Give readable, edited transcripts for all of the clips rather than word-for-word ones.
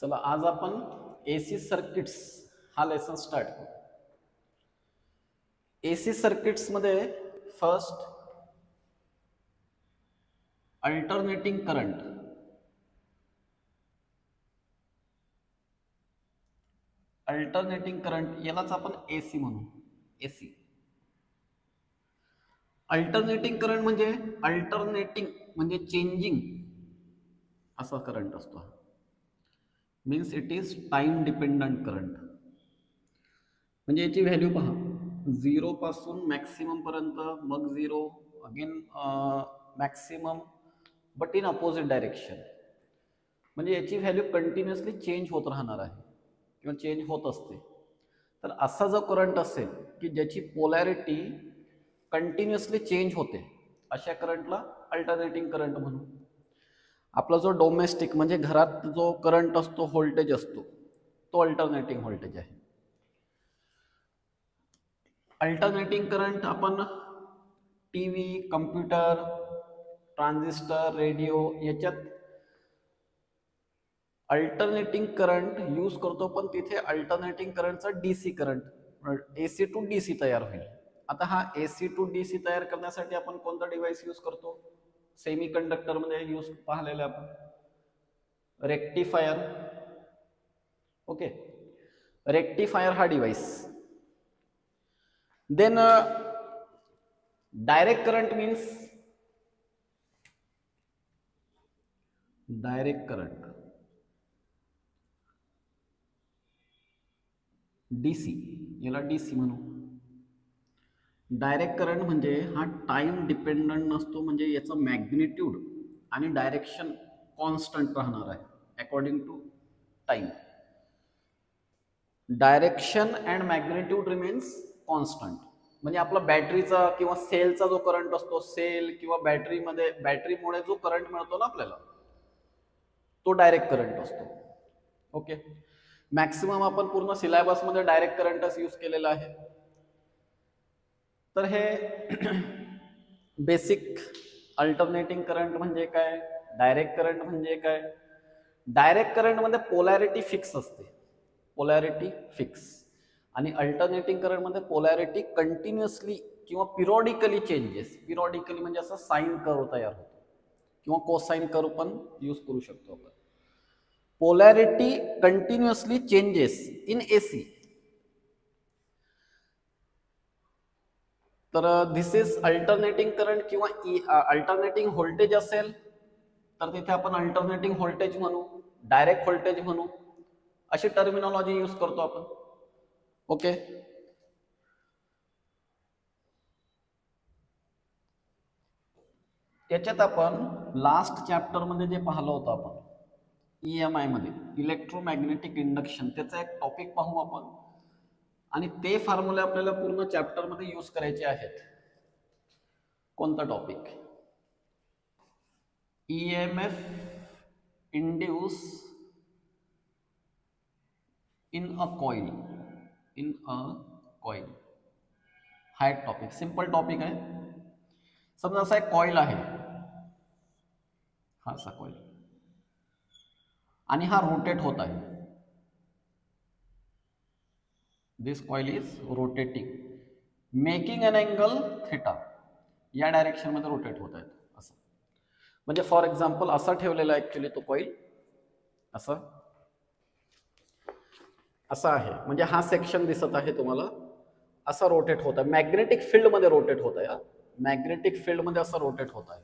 चला आज आपण एसी सर्किट्स हा लेसन स्टार्ट करू. एसी सर्किट्स मध्ये first alternating current. Alternating current यालाच आपण एसी म्हणू. एसी अल्टरनेटिंग करंट म्हणजे अल्टरनेटिंग म्हणजे चेंजिंग असा करंट असतो. Means it is time dependent current. म्हणजे याची व्हॅल्यू पहा, 0 पासून मॅक्सिमम पर्यंत, मग 0 again maximum but in opposite direction. म्हणजे याची व्हॅल्यू कंटिन्युअसली चेंज होत राहणार आहे किंवा चेंज होत असते. तर असा जो करंट असेल की ज्याची पोलॅरिटी कंटिन्युअसली चेंज होते, अशा करंटला अल्टरनेटिंग करंट म्हणू. आपला जो डोमेस्टिक म्हणजे घरात जो करंट असतो, व्होल्टेज असतो, तो अल्टरनेटिंग व्होल्टेज आहे. अल्टरनेटिंग करंट आपण टीव्ही, कम्प्युटर, ट्रान्झिस्टर, रेडिओ याच्यात अल्टरनेटिंग करंट यूज करतो, पण तिथे अल्टरनेटिंग करंटचा DC current AC to DC तयार होईल. आता हा एसी टू डीसी तयार करण्यासाठी आपण कोणता डिव्हाइस यूज करतो? सेमी कंडक्टर मध्ये यूज पाहिलेलं आपण रेक्टिफायर. ओके, रेक्टिफायर हा device. Then direct current means direct current DC, याला डीसी म्हणू. डायरेक्ट करंट म्हणजे हा टाइम डिपेंडंट नसतो, म्हणजे याचं मॅग्निट्यूड आणि डायरेक्शन कॉन्स्टंट राहणार आहे according to time. Direction and magnitude remains constant. म्हणजे आपला बॅटरीचा किंवा सेलचा जो करंट असतो, सेल किंवा बॅटरीमध्ये, बॅटरीमुळे जो करंट मिळतो ना आपल्याला, तो डायरेक्ट करंट असतो. ओके, मॅक्सिमम आपण पूर्ण सिलेबस मध्ये डायरेक्ट करंटच यूज केलेला आहे. तर हे बेसिक अल्टरनेटिंग करंट म्हणजे काय, डायरेक्ट करंट म्हणजे काय. डायरेक्ट करंट मध्ये पोलॅरिटी फिक्स असते, पोलॅरिटी फिक्स. आणि अल्टरनेटिंग करंट मध्ये पोलॅरिटी कंटिन्युअसली किंवा पिरियॉडिकली चेंजेस. पिरियॉडिकली म्हणजे असं साइन कर्व तयार होतो किंवा कोसाइन कर्व पण यूज करू शकतो आपण. Polarity continuously changes in AC. तर दिस इज अल्टरनेटिंग करंट किंवा अल्टरनेटिंग व्होल्टेज असेल तर तिथे आपण अल्टरनेटिंग व्होल्टेज म्हणू, डायरेक्ट व्होल्टेज म्हणू, अशी टर्मिनॉलॉजी यूज करतो आपण. ओके, याच्यात आपण लास्ट चॅप्टर मध्ये जे पाहिलं होतं आपण ईएमआय मध्ये, इलेक्ट्रोमॅग्नेटिक इंडक्शन, त्याचा एक टॉपिक पाहू आपण. आणि ते फॉर्म्युले आपल्याला पूर्ण चॅप्टर मध्ये यूज करायचे आहेत. कोणता topic? EMF induce in a coil. In a coil हा एक टॉपिक, सिंपल टॉपिक आहे. समजा असा एक कॉइल आहे, हा असा कॉइल, आणि हा रोटेट होत आहे. This coil is rotating making an angle theta. या डायरेक्शन मध्ये रोटेट होत आहेत असं. म्हणजे फॉर एक्झाम्पल असा ठेवलेला ऍक्च्युली तो कॉइल असा असा आहे. म्हणजे हा सेक्शन दिसत आहे तुम्हाला, असा रोटेट होत आहे, मॅग्नेटिक फील्ड मध्ये रोटेट होत आहे. मॅग्नेटिक फील्ड मध्ये असं रोटेट होत आहे.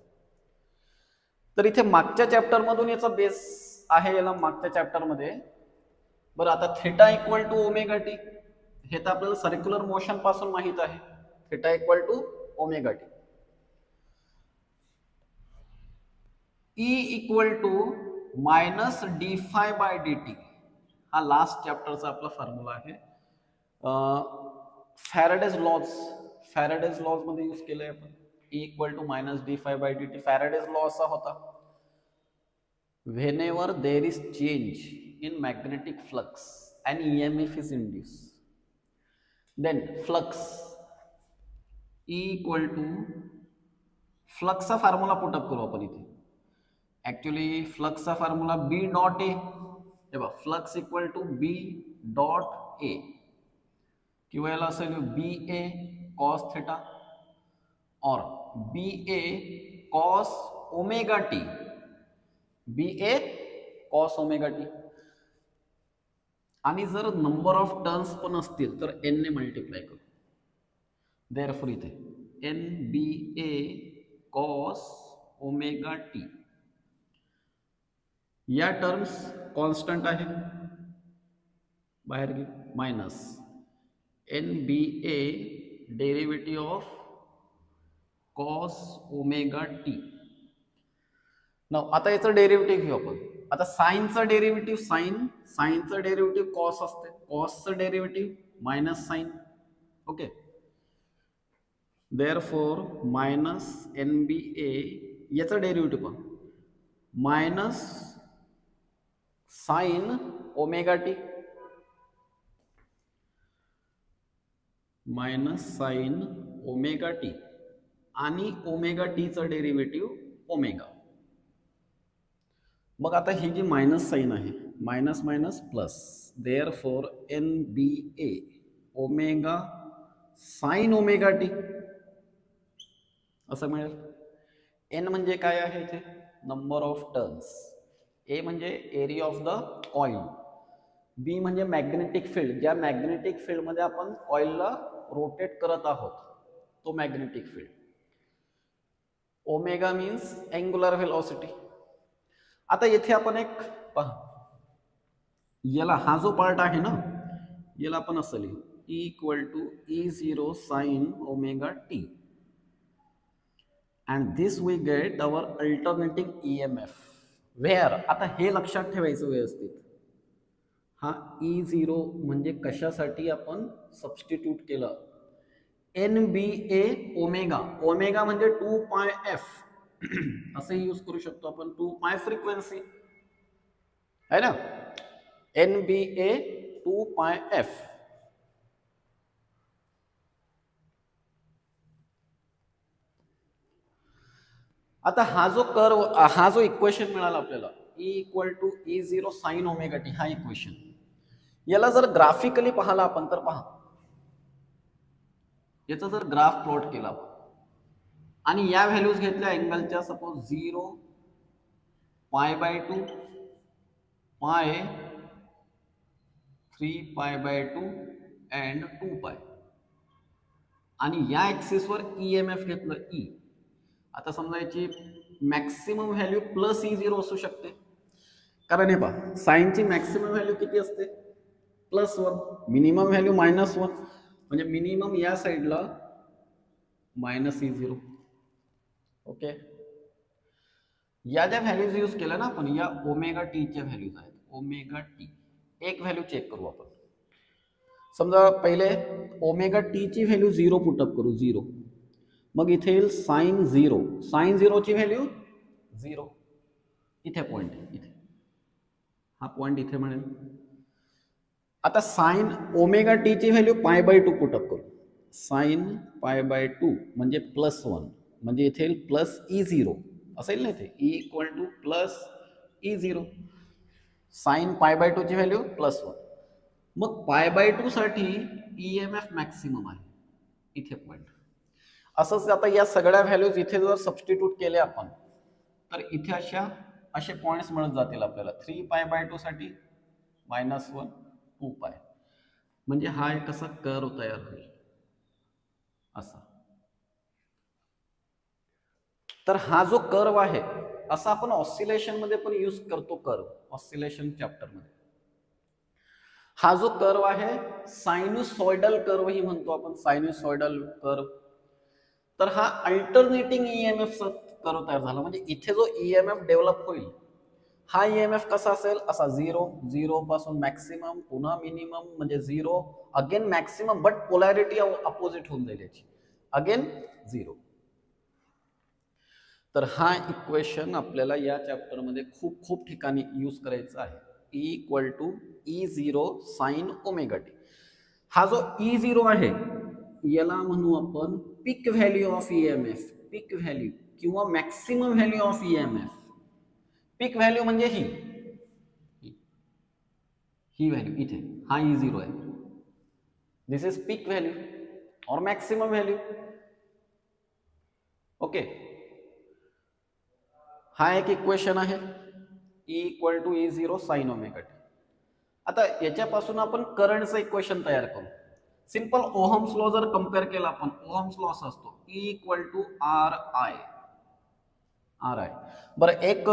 तर इथे मागच्या चॅप्टर मधून याचा बेस आहे, याला मागच्या चॅप्टर मध्ये. बरं, आता theta equal to omega t, हे तर आपल्याला सर्क्युलर मोशन पासून माहित आहे. Theta equal to omega t. E equal to minus d phi by d t, हा लास्ट चॅप्टरचा आपला फॉर्म्युला आहे. फॅराडेज लॉज मध्ये यूज केलंय आपण. E equal to minus d phi by d t. Faraday's law असा होता, whenever there is change in magnetic flux an EMF is induced, then flux E equal to flux formula put up करू आपण इथे. Actually फ्लक्सचा formula B dot A हे बघा flux equal to B dot A, किंवा याला असेल बी ए कॉस थिटा और B A cos omega t, B A cos omega t. आणि जर नंबर ऑफ टर्न्स पण असतील तर एन ने मल्टिप्लाय करू. देअरफॉर इथे N B A cos omega t, या टर्म्स कॉन्स्टंट आहे, बाहेर घे, minus N B A derivative of cos omega t. आता याचं डेरिव्हेटिव्ह घेऊ आपण. आता साईनचं डेरिव्हेटिव्ह साईनचं डेरिव्हेटिव्ह कॉस असते, कॉसचं derivative minus sine. Okay, therefore minus N B A, याचं डेरिव्हेटिव्ह पण minus sine omega t, minus sine omega t, आणि ओमेगा टीचं डेरिव्हेटिव्ह ओमेगा. मग आता ही जी मायनस साइन आहे, minus minus plus, therefore N B A omega sine omega t असं मिळेल. एन म्हणजे काय आहे इथे, नंबर ऑफ टर्न्स, ए म्हणजे एरिया ऑफ द कॉइल, बी म्हणजे मॅग्नेटिक फील्ड, ज्या मॅग्नेटिक फील्डमध्ये आपण कॉइलला रोटेट करत आहोत तो magnetic field. Omega means angular velocity. आता येथे आपण एक पहा, याला हा जो पार्ट आहे ना, याला आपण असं लिहू E equal to E0 sine omega t, and this we get our alternating EMF where, आता हे लक्षात ठेवायचं व्यवस्थित, हा E0 म्हणजे कशासाठी आपण सबस्टिट्यूट केलं, NBA ओमेगा, ओमेगा म्हणजे 2 पाय F असे यूज करू शकतो आपण, 2 पाय फ्रिक्वेन्सी है ना, NBA 2 पाय F. आता हा जो कर्व, हा जो इक्वेशन मिळाला आपल्याला E equal to E0 sine omega t, हा इक्वेशन, याला जर ग्राफिकली पाहिला आपण तर पहा, याचा जर ग्राफ प्लॉट केला आणि या व्हॅल्यूज घेतल्या अँगलच्या, सपोज 0 π/2 पाय 3 π/2 अँड 2π, आणि या ऍक्सिसवर EMF घेतलं E. आता समजा याची मॅक्सिमम व्हॅल्यू प्लस E0 असू शकते, कारण हे पहा साइनची मॅक्सिमम व्हॅल्यू किती असते, +1, मिनिमम व्हॅल्यू -1, म्हणजे मिनिमम या साईडला -E0. ओके, या ज्या व्हॅल्यूज यूज केल्या ना आपण, या ओमेगा टीच्या व्हॅल्यूज आहेत, ओमेगा टी. एक व्हॅल्यू चेक करू आपण, समजा पहिले ओमेगा टीची व्हॅल्यू 0 पुटअप करू, 0, मग इथे येईल साइन 0, साइन 0 ची व्हॅल्यू 0, इथे पॉइंट आहे, इथे हा पॉइंट इथे मिळेल. आता साइन ओमेगा टीची व्हॅल्यू π/2 पुटअप करू, साइन π/2 म्हणजे +1, म्हणजे इथे येईल प्लस E0 असेल ना, इथे E equal to plus E0, sine π/2 ची व्हॅल्यू +1. मग π/2 साठी EMF मॅक्सिमम आहे, इथे पॉइंट. असंच आता या सगळ्या व्हॅल्यूज इथे जर सबस्टिट्यूट केले आपण तर इथे असे पॉइंट्स मिळत जातील आपल्याला. 3 π/2 साठी -1, 2π, म्हणजे हा एक असा कर्व तयार होईल असा. तर हा जो कर्व आहे असा आपण ऑसिलेशन मध्ये पण यूज करतो, कर्व ऑसिलेशन चॅप्टर मध्ये. हा जो कर्व आहे सायनुसॉइडल कर्व ही म्हणतो आपण, सायनुसॉइडल कर्व. तर हा अल्टरनेटिंग EMF कर्व तयार झाला, म्हणजे इथे जो EMF डेव्हलप होईल हा EMF कसा असेल, असा 0 पासून मॅक्सिमम, पुन्हा मिनिमम म्हणजे 0, again maximum, but polarity opposite होऊन जाईल याची, अगेन 0. तर हा इक्वेशन आपल्याला या चॅप्टर मध्ये खूप खूप ठिकाणी यूज करायचा आहे. E equal to E0 sine omega t. हा जो E0 आहे याला म्हणू आपण peak value of EMF, peak value किंवा maximum value of EMF. Peak value म्हणजे ही, ही व्हॅल्यू इथे हा E0 आहे. दिस इज पीक व्हॅल्यू और मॅक्सिमम व्हॅल्यू. ओके, हा एक इक्वेशन आहे E equal to E0 sine omega t. आता याच्यापासून आपण करंटचं इक्वेशन तयार करू. सिंपल ओहम्स लॉ जर कम्पेअर केला आपण, ओहम्स लॉ असा असतो E इक्वल टू RI. बरं, एक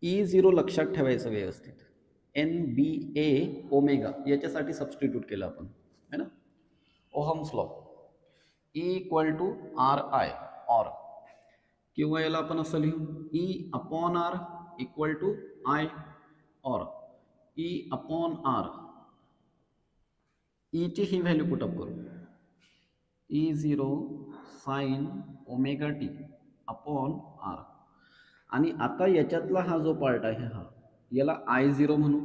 E0 लक्षात ठेवायचं व्यवस्थित. NBA ओमेगा याच्यासाठी सबस्टिट्यूट केलं आपण है ना, ohm's law E equal to RI और किंवा याला आपण असं लिहू E upon R equal to I और E अपॉन R. E ची ही व्हॅल्यू पुटअप करू E0 sine omega t upon R. आणि आता याच्यातला हा जो पार्ट आहे हा याला I0 म्हणू.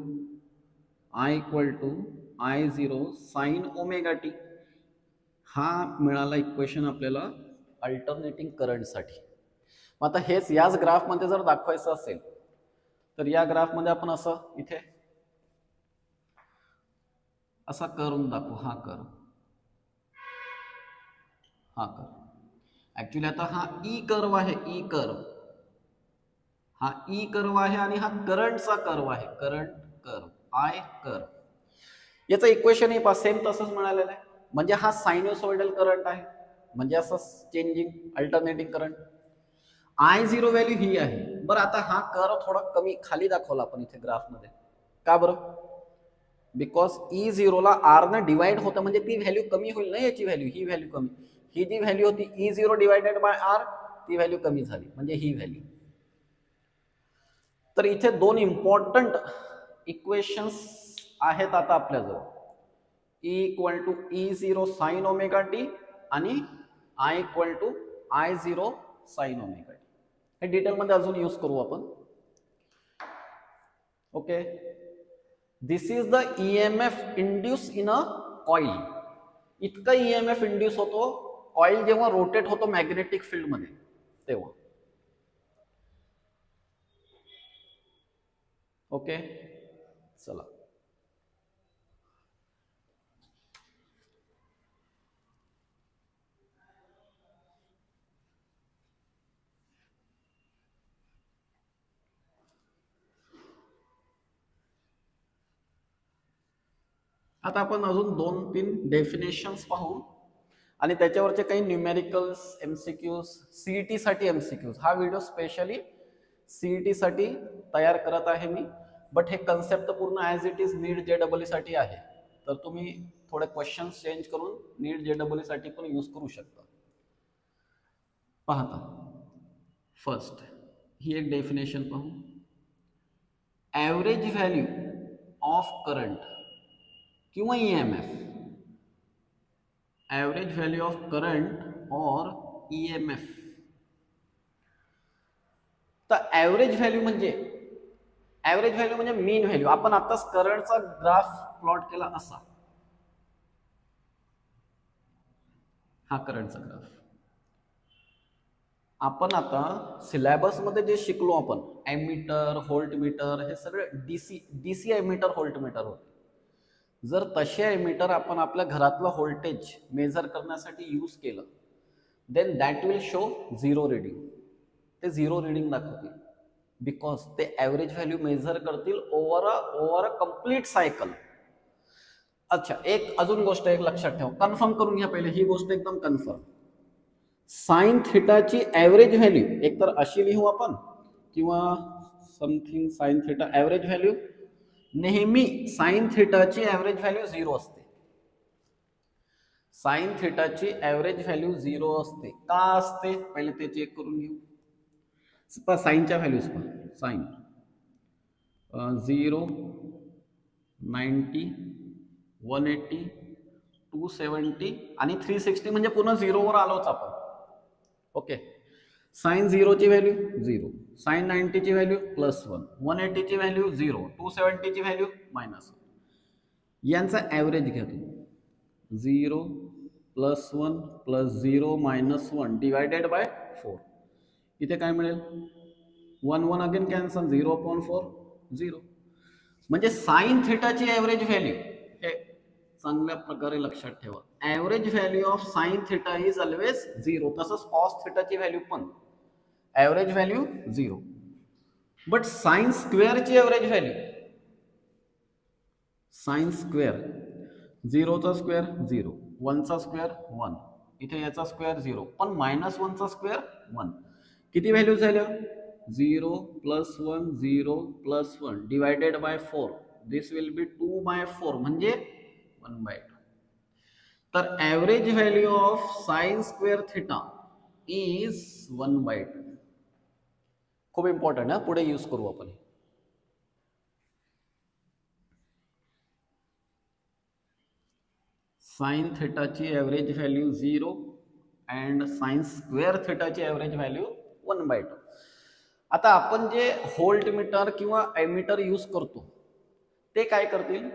I equal to I0 sine omega t. हा मिळाला इक्वेशन आपल्याला अल्टरनेटिंग करंटसाठी. आता हेच याच ग्राफमध्ये जर दाखवायचं असेल तर या ग्राफमध्ये आपण असं इथे असा करून दाखवू. हा कर्व, हा कर्व ऍक्च्युली आता हा ई कर्व आहे. ई कर्व हा ई कर्व आहे आणि हा करंटचा कर्व आहे. Current curve I curve. याचं इक्वेशन हे सेम तसंच मिळालेलं आहे. म्हणजे हा सायनोसॉइडल करंट आहे, म्हणजे असं changing alternating current. I0 value ही आहे. बरं, आता हा कर्व थोडा कमी खाली दाखवला आपण इथे ग्राफमध्ये. का बरं? बिकॉज E0 ला R ने डिवाइड होतं, म्हणजे ती व्हॅल्यू कमी होईल ना. याची व्हॅल्यू, ही व्हॅल्यू कमी. ही जी व्हॅल्यू होती E0 डिवाइडेड बाय R, ती व्हॅल्यू कमी झाली, म्हणजे ही व्हॅल्यू. तर इथे दोन इम्पॉर्टंट इक्वेशन्स आहेत आता आपल्याजवळ. E equal to E0 sine omega t आणि I equal to I0 sine omega t. हे डिटेलमध्ये अजून यूज करू आपण. Okay, this is the EMF induce in a coil. इतका EMF इंड्यूस होतो कॉइल जेव्हा रोटेट होतो मॅग्नेटिक फील्ड मध्ये तेव्हा. ओके, चला आता आपण अजून 2-3 डेफिनेशन्स पाहू आणि त्याच्यावरचे काही न्यूमेरिकल्स, एमसीक्यूज, सीईटी साठी एमसीक्यूज. हा व्हिडिओ स्पेशली सीईटी साठी तयार करत आहे मी, बट हे कन्सेप्ट पूर्ण as it is NEET JEE साठी आहे. तर तुम्ही थोडे क्वेश्चन्स चेंज करून नीट JEE साठी पण यूज करू शकता. पाहता फर्स्ट ही एक डेफिनेशन पाहू. ॲव्हरेज व्हॅल्यू ऑफ करंट किंवा EMF. Average value of current और EMF. तर ॲव्हरेज व्हॅल्यू म्हणजे मीन व्हॅल्यू. आपण आताच करंटचा ग्राफ प्लॉट केला असा, हा करंटचा ग्राफ. आपण आता सिलेबस मध्ये जे शिकलो आपण, एमीटर, व्होल्टमीटर, हे सगळे डीसी एमीटर, व्होल्टमीटर होते. जर तसे एमीटर आपण आपल्या घरातलं व्होल्टेज मेजर करण्यासाठी यूज केलं, then that will show zero reading. ते झिरो रिडिंग दाखवतील, बिकॉज ते ॲव्हरेज व्हॅल्यू मेजर करतील ओव्हर अ कंप्लीट सायकल. अच्छा, एक अजून गोष्ट एक लक्षात ठेवा, कन्फर्म करून घ्या पहिले, ही गोष्ट एकदम कन्फर्म. साइन थिटाची ॲव्हरेज व्हॅल्यू एकतर अशी लिहू आपण किंवा something sine theta average value. नेहमी साइन थिटाची ॲव्हरेज व्हॅल्यू 0 असते. साइन थिटाची ॲव्हरेज व्हॅल्यू 0 असते. का असते पहिले ते चेक करून घेऊ. साइनच्या व्हॅल्यूज पहा. साइन 0, 90, 180, 270 आणि 360, म्हणजे पुन्हा 0 वर आलोच आपण. ओके, साइन 0 ची व्हॅल्यू 0, साइन 90 ची व्हॅल्यू +1, 180 ची व्हॅल्यू 0, 270 ची व्हॅल्यू -1. यांचा ॲव्हरेज घ्या तुम्ही. 0 +1 +0 -1 डिवायडेड बाय 4. इथे काय मिळेल? 1 1 अगेन कॅन्सल, 0/4 0. म्हणजे साइन थिटाची ॲव्हरेज व्हॅल्यू, हे चांगल्या प्रकारे लक्षात ठेवा, average value of sine theta is always 0. तसंच कॉस थिटाची व्हॅल्यू पण ॲव्हरेज व्हॅल्यू 0. बट साइन स्क्वेअरची ॲव्हरेज व्हॅल्यू, साइन स्क्वेअर, 0चा स्क्वेअर 0, 1चा स्क्वेअर 1, इथे याचा स्क्वेअर 0, पण -1चा स्क्वेअर 1. किती व्हॅल्यू झाल्या? 0 + 1 0 + 1 divided by 4. This will be 2/4 म्हणजे 1/2. तर average value of sine square theta is 1/2. खूप इम्पॉर्टंट आहे, पुढे यूज करू आपण. साइन थिटाची average value 0 and sine square थिटाची ॲव्हरेज व्हॅल्यू 1/2. आता आपण जे व्होल्टमीटर किंवा एमीटर यूज करतो ते काय करतील?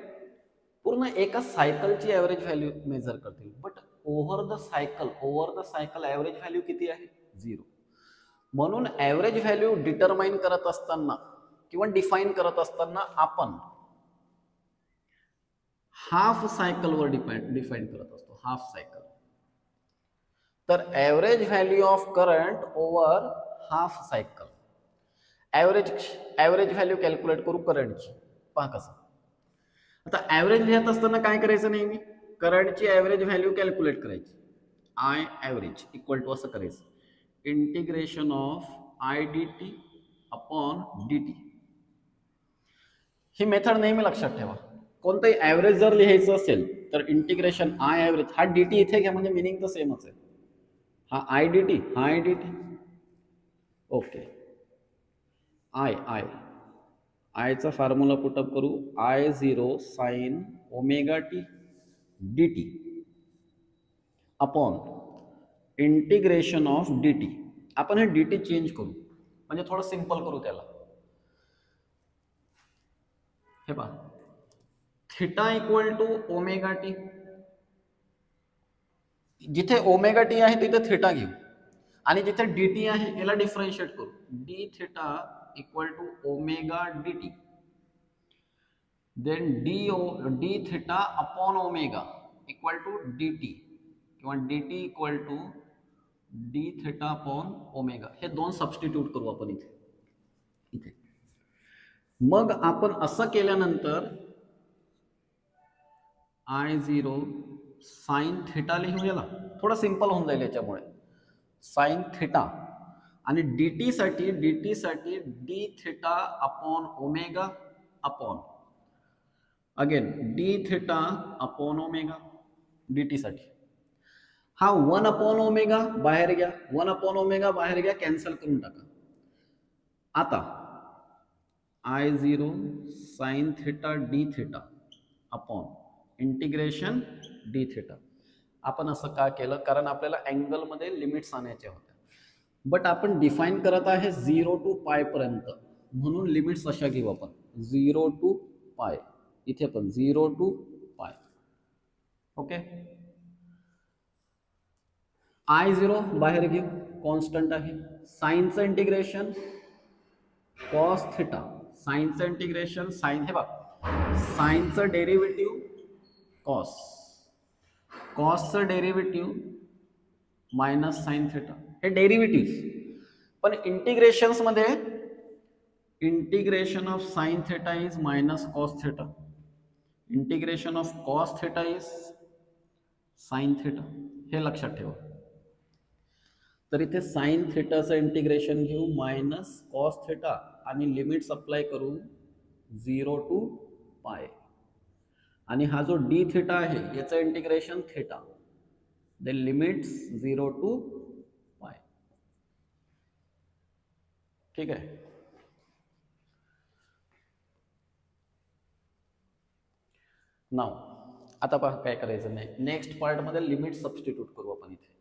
पूर्ण एका सायकलची ॲव्हरेज व्हॅल्यू मेजर करतील. But over the cycle average value किती आहे? 0. म्हणून ॲव्हरेज व्हॅल्यू डिटरमाइन करत असताना किंवा डिफाईन करत असताना आपण हाफ सायकलवर डिफाईन करत असतो, हाफ सायकल. तर average value of current over half cycle, average value calculate करू करंटची. पहा कसं. आता ॲव्हरेज लिहित असताना काय करायचं? नेहमी करंटची ॲव्हरेज व्हॅल्यू कॅल्क्युलेट करायची. आय ॲव्हरेज इक्वल टू असं करायचं, integration of I D T upon D T. He method नेहमी लक्षात ठेवा. कोणतंही ॲव्हरेज जर लिहायचं असेल तर इंटिग्रेशन आय ॲव्हरेज, हा डी टी इथे घ्या म्हणजे मिनिंग तर सेमच आहे. हा आय डी टी, हा आय डी टी. ओके. आयचा फॉर्म्युला पुटअप करू, I0 sine omega T D T upon integration of D T. आपण हे डी टी चेंज करू म्हणजे थोडं सिंपल करू त्याला. हे पहा, theta equal to omega t. जिथे ओमेगा टी आहे तिथे थिटा घेऊ आणि जिथे डी टी आहे याला डिफरन्शिएट करू. D theta equal to omega d t, then d theta upon omega equal to d t किंवा d t equal to d theta upon omega. हे दोन सबस्टिट्यूट करू आपण इथे. मग आपण असं केल्यानंतर I0 साइन थिटा लिहू, याला थोडं सिंपल होऊन जाईल याच्यामुळे. साइन थिटा आणि डी टी साठी D theta upon omega upon again D theta upon omega d T साठी. हा 1 अपॉन ओमेगा बाहेर घ्या, 1 अपॉन ओमेगा बाहेर घ्या, कॅन्सल करून टाका. आता I0 sine theta D theta upon integration D theta. आपण असं का केलं? कारण आपल्याला अँगलमध्ये लिमिट्स आणायच्या होत्या. बट आपण डिफाईन करत आहे 0 to पाय पर्यंत, म्हणून लिमिट्स अशा घेऊ आपण 0 to पाय. इथे पण 0 to पाय. ओके. I0 बाहेर घेऊ, कॉन्स्टंट आहे. साइनचं इंटिग्रेशन कॉस थिटा, साइनचं इंटिग्रेशन साइन, हे बघा साइनचं डेरिव्हेटिव्ह कॉस, कॉसचं डेरिव्हेटिव्ह मायनस साइन थिटा. हे डेरिव्हेटिव्ह. पण इंटिग्रेशन्स मध्ये integration of sine theta is minus cos theta, integration of cos theta is sine theta. हे लक्षात ठेवा. तर इथे साइन थिटाचं इंटिग्रेशन घेऊ मायनस कॉस थिटा आणि लिमिट्स अप्लाय करू 0 to पाय. आणि हा जो डी थिटा आहे याचं integration theta, the limits 0 to पाय. ठीक आहे. नाव आता पहा काय करायचं नाही. नेक्स्ट पार्ट मध्ये लिमिट सबस्टिट्यूट करू आपण. इथे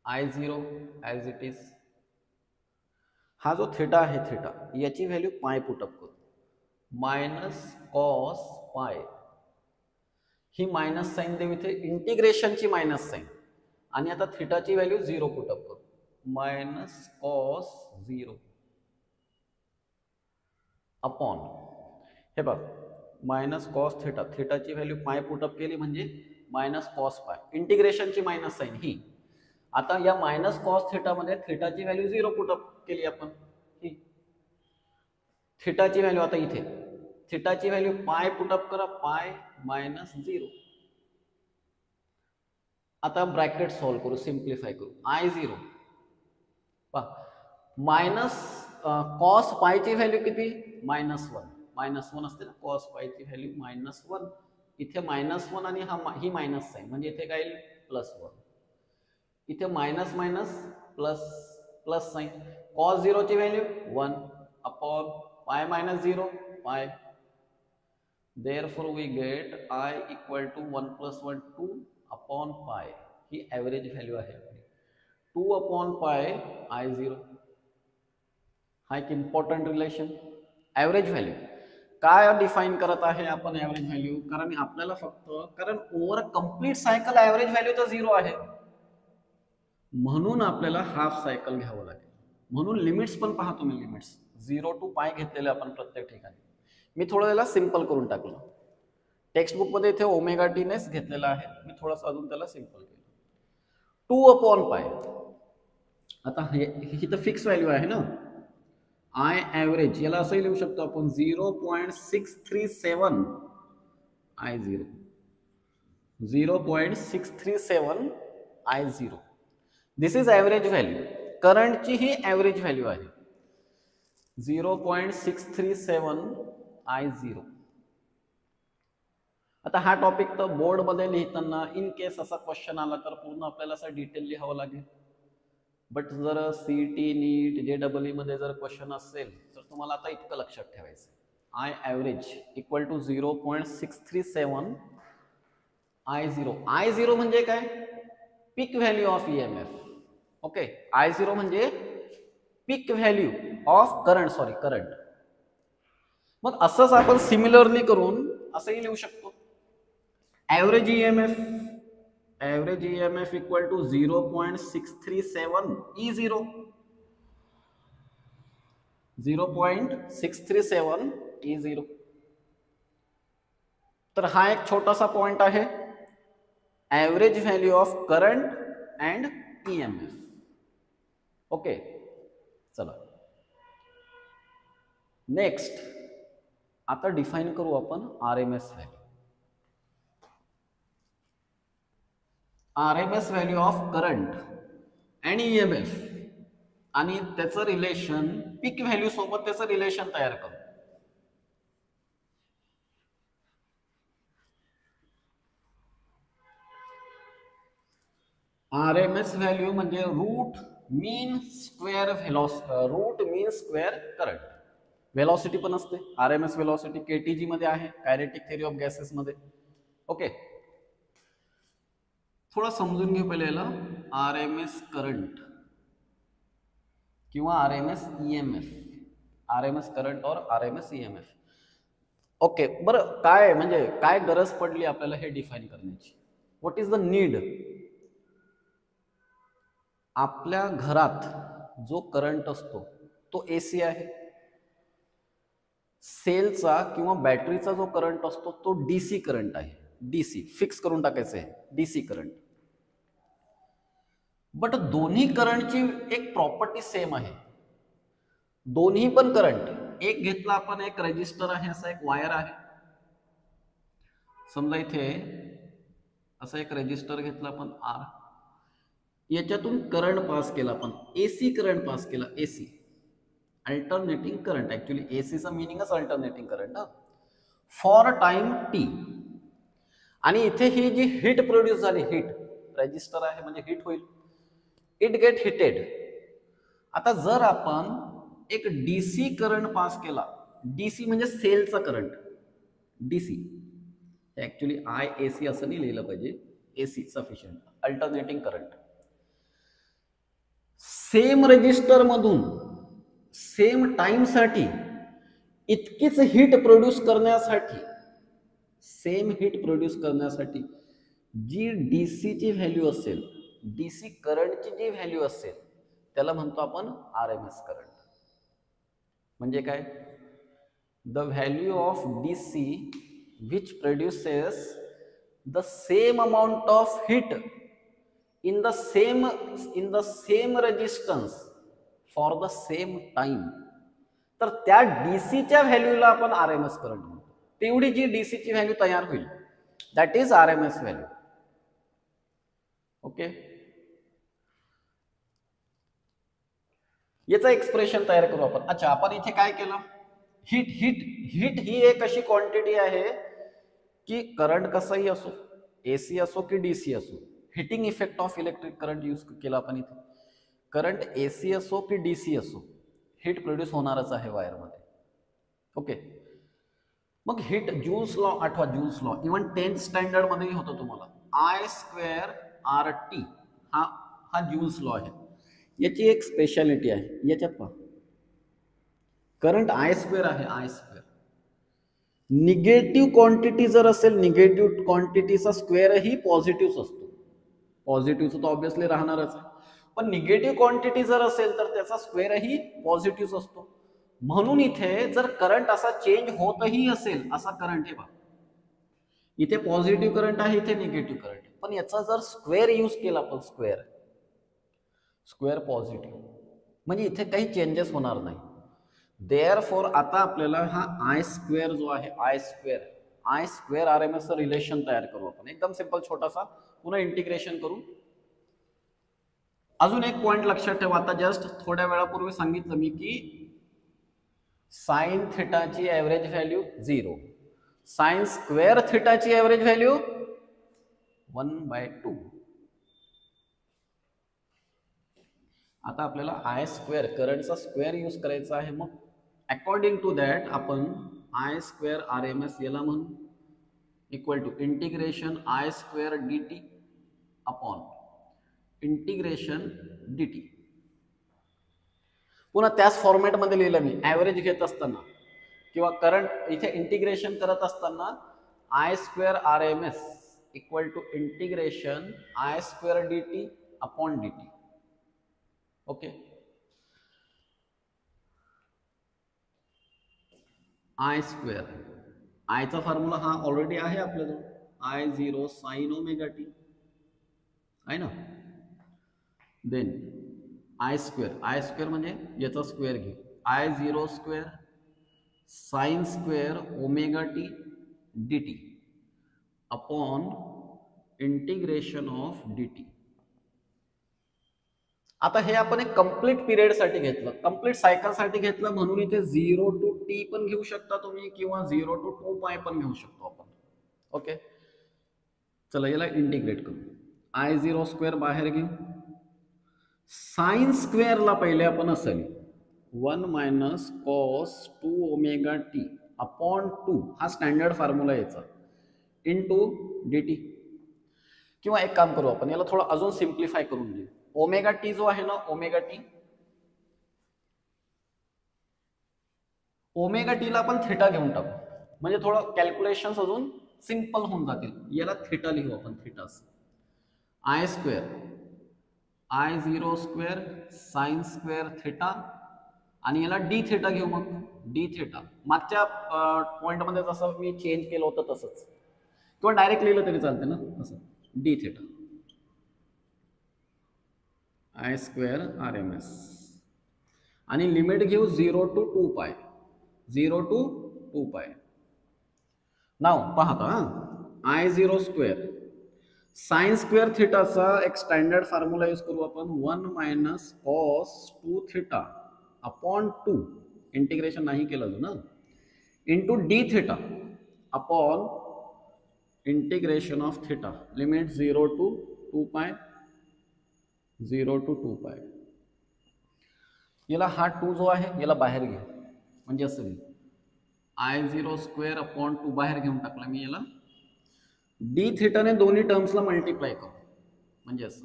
I0 ॲज इट इज, हा जो थिटा आहे थिटा याची व्हॅल्यू पाय पुटअप करू, मायनस कॉस पाय. ही मायनस साइन देऊ इथे, इंटिग्रेशनची मायनस साइन. आणि आता थिटाची व्हॅल्यू 0 पुटअप करू, मायनस कॉस 0 अपॉन, हे बघ मायनस कॉस थिटा, थिटाची व्हॅल्यू पाय पुटअप केली म्हणजे minus cos pi, इंटिग्रेशनची minus sine ही. आता या मायनस कॉस थिटामध्ये थिटाची व्हॅल्यू 0 पुटअप केली आपण, ही थिटाची व्हॅल्यू. आता इथे थिटाची व्हॅल्यू पाय पुटअप करा, पाय मायनस 0. आता ब्रॅकेट सॉल्व्ह करू, सिम्प्लिफाय करू. I0 मायनस कॉस पायची व्हॅल्यू किती, -1. -1 असते ना कॉस पायची व्हॅल्यू -1. इथे -1 आणि ही मायनस साईन म्हणजे इथे काय येईल +1. इथे minus minus plus plus sine. Cos 0 ची व्हॅल्यू 1 अपॉन पाय मायनस 0 पाय. Therefore we get I equal to 1 + 1 2 upon pi. He average value आहे 2 अपॉन पाय I0. हा एक इम्पॉर्टंट रिलेशन. ॲव्हरेज व्हॅल्यू काय डिफाईन करत आहे आपण ॲव्हरेज व्हॅल्यू, कारण आपल्याला फक्त कारण over complete cycle average value तर 0 आहे, म्हणून आपल्याला हाफ सायकल घ्यावं लागेल. म्हणून लिमिट्स पण पहा तुम्ही, लिमिट्स 0 to पाय घेतलेले आपण प्रत्येक ठिकाणी. मी थोडं याला सिंपल करून टाकलं. टेक्स्ट बुक मध्ये इथे ओमेगा टी नेच घेतलेला आहे, मी थोडंसं अजून त्याला सिंपल केलं. 2 अपॉन पाय. आता ही तर फिक्स व्हॅल्यू आहे ना, आय ॲव्हरेज याला असंही लिहू शकतो आपण 0.637 I0. 0.637 I0. This is average value. करंटची ही ॲव्हरेज व्हॅल्यू आहे 0.637 I0. आता हा टॉपिक तर बोर्डमध्ये लिहिताना इन केस असा क्वेश्चन आला तर पूर्ण आपल्याला असं डिटेल लिहावं लागेल. बट जर CET नीट JEE मध्ये जर क्वेश्चन असेल तर तुम्हाला आता इतकं लक्षात ठेवायचं, I average equal to 0.637 I0. I0 म्हणजे काय, peak value of EMF. Okay, I0 म्हणजे peak value of current, current. मग असंच आपण सिमिलरली करून असंही लिहू शकतो, average EMF equal to 0.637 E0. 0.637 E0. तर हा एक छोटासा पॉइंट आहे, average value of current and EMF. Okay, चला नेक्स्ट आता डिफाइन करू आपण RMS value. RMS value of current and EMF आणि त्याचं रिलेशन पीक व्हॅल्यू सोबत त्याचं रिलेशन तयार करू. RMS व्हॅल्यू म्हणजे रूट मीन स्क्वेअर करंट. व्हेलॉसिटी पण असते, RMS व्हेलॉसिटी KTG मध्ये आहे, कायनेटिक थेअरी ऑफ गॅसेस मध्ये. ओके, थोडं समजून घेऊ पहिले याला. RMS करंट किंवा RMS EMF, RMS करंट और RMS EMF. ओके, बरं काय म्हणजे काय गरज पडली आपल्याला हे डिफाइन करण्याची. What is the need. आपल्या घरात जो करंट असतो तो AC आहे, सेलचा किंवा बॅटरीचा जो करंट असतो तो DC करंट आहे. DC फिक्स करून टाकायचं आहे, DC करंट. बट दोन्ही करंटची एक प्रॉपर्टी सेम आहे. दोन्ही पण करंट, एक घेतला आपण एक रेजिस्टर आहे, असा एक वायर आहे. समजा इथे असा एक रेजिस्टर घेतला आपण R, याच्यातून करंट पास केला आपण, AC करंट पास केला, AC अल्टरनेटिंग करंट. ऍक्च्युली ACचा मिनिंगच अल्टरनेटिंग करंट ना, फॉर टाइम T. आणि इथे ही जी हीट प्रोड्यूस झाली, हीट, रेजिस्टर आहे म्हणजे हीट होईल, इट गेट हिटेड. आता जर आपण एक DC करंट पास केला, DC म्हणजे सेलचा करंट, DC ऍक्च्युली IAC असं नाही लिहिलं पाहिजे, AC sufficient, alternating current. Same resistor मधून सेम टाइम साठी इतकीच हीट प्रोड्यूस करण्यासाठी, सेम हीट प्रोड्यूस करण्यासाठी जी DC ची व्हॅल्यू असेल, DC करंटची जी व्हॅल्यू असेल त्याला म्हणतो आपण RMS करंट. म्हणजे काय, the value of DC which produces the same amount of heat in the same resistance for the same time. तर त्या डीसीच्या व्हॅल्यूला आपण आरएमएस करंट म्हणतो. तेवढी जी डीसीची व्हॅल्यू तयार होईल that is RMS value. Okay, याचं एक्सप्रेशन तयार करू आपण. अच्छा, आपण इथे काय केलं, हीट हीट हीट ही एक अशी क्वांटिटी आहे की करंट कसंही असो, एसी असो की डीसी असो, heating effect of electric current use केला आपण इथे. करंट एसी असो की डीसी असो, हीट प्रोड्यूस होणारच आहे वायरमध्ये. ओके, मग हीट जूल्स लॉ आठवा, joules law even 10th standard मध्येही होतं तुम्हाला. I²RT हा जूल्स लॉ आहे. याची एक स्पेशालिटी आहे, याच्यात पहा, करंट I² आहे. I², निगेटिव्ह क्वांटिटी जर असेल, निगेटिव्ह क्वांटिटीचा स्क्वेअरही पॉझिटिव्हच असतो. पॉझिटिव्हचं तर ऑब्व्हियसली राहणारच आहे, पण निगेटिव्ह क्वांटिटी जर असेल तर त्याचा स्क्वेअरही पॉझिटिव्ह असतो. म्हणून इथे जर करंट असा चेंज होतही असेल, असा करंट हे बघा, इथे पॉझिटिव्ह करंट आहे, इथे निगेटिव्ह करंट आहे, पण याचा जर स्क्वेअर यूज केला आपण, स्क्वेअर पॉझिटिव्ह, म्हणजे इथे काही चेंजेस होणार नाही. देअरफॉर आता आपल्याला हा I² जो आहे, I² RMS रिलेशन तयार करू आपण. एकदम सिंपल, छोटासा, पुन्हा इंटिग्रेशन करू. अजून एक पॉइंट लक्षात ठेवा. आता जस्ट थोड्या वेळापूर्वी सांगितलं मी की साइन थिटाची ॲव्हरेज व्हॅल्यू 0, sin² थिटाची ॲव्हरेज व्हॅल्यू 1/2. आता आपल्याला I² करंटचा स्क्वेअर यूज करायचा आहे. मग अकॉर्डिंग टू दॅट आपण I² RMS याला म्हणू equal to integration I² dt upon integration dt. पुन्हा त्याच फॉर्मॅटमध्ये लिहिलं मी. ॲव्हरेज घेत असताना किंवा करंट इथे इंटिग्रेशन करत असताना I² RMS equal to integration I² dt upon dt. Okay, I², आयचा फॉर्म्युला हा ऑलरेडी आहे आपल्याजवळ, I0 sin ωt आहे ना. देन I² म्हणजे याचा स्क्वेअर घेऊ, I0² sin² ωt dt upon integration of dt. आता हे आपण एक कंप्लीट पिरियड साठी घेतलं, कंप्लीट सायकल साठी घेतलं, म्हणून इथे 0 to t पण घेऊ शकता तुम्ही किंवा 0 to 2π पण घेऊ शकतो आपण. ओके, चला याला इंटिग्रेट करू. I0² बाहेर घेऊ, sin² ला पहिले आपण असेल 1 - cos 2ωt अपॉन 2, हा स्टँडर्ड फॉर्म्युला याचा, इंटू dt. किंवा एक काम करू आपण, याला थोडं अजून सिम्प्लिफाय करून घेऊ. ωt जो आहे ना, ωt ला आपण थिटा घेऊन टाकू, म्हणजे थोडं कॅल्क्युलेशन्स अजून सिंपल होऊन जातील. याला थिटा लिहू आपण, theta. I² I0² sin² theta आणि याला d थिटा घेऊ. मग d थिटा मागच्या पॉइंटमध्ये जसं मी चेंज केलं होतं तसंच, किंवा डायरेक्ट लिहिलं तरी चालते ना असं, d थिटा I² RMS आणि लिमिट घेऊ 0 to 2π, 0 to 2π. नाव पाहता, I0² sin² थिटाचा एक स्टँडर्ड फॉर्म्युला यूज करू आपण, 1 - cos 2 थिटा अपॉन 2, इंटिग्रेशन नाही केलं ना, into d theta upon integration of theta, limit 0 to 2π, 0 to 2π. याला हा 2 जो आहे याला बाहेर घे, म्हणजे असं घेऊ, I0² अपॉन 2 बाहेर घेऊन टाकला मी. याला d थिटाने दोन्ही टर्म्सला मल्टिप्लाय करू, म्हणजे असं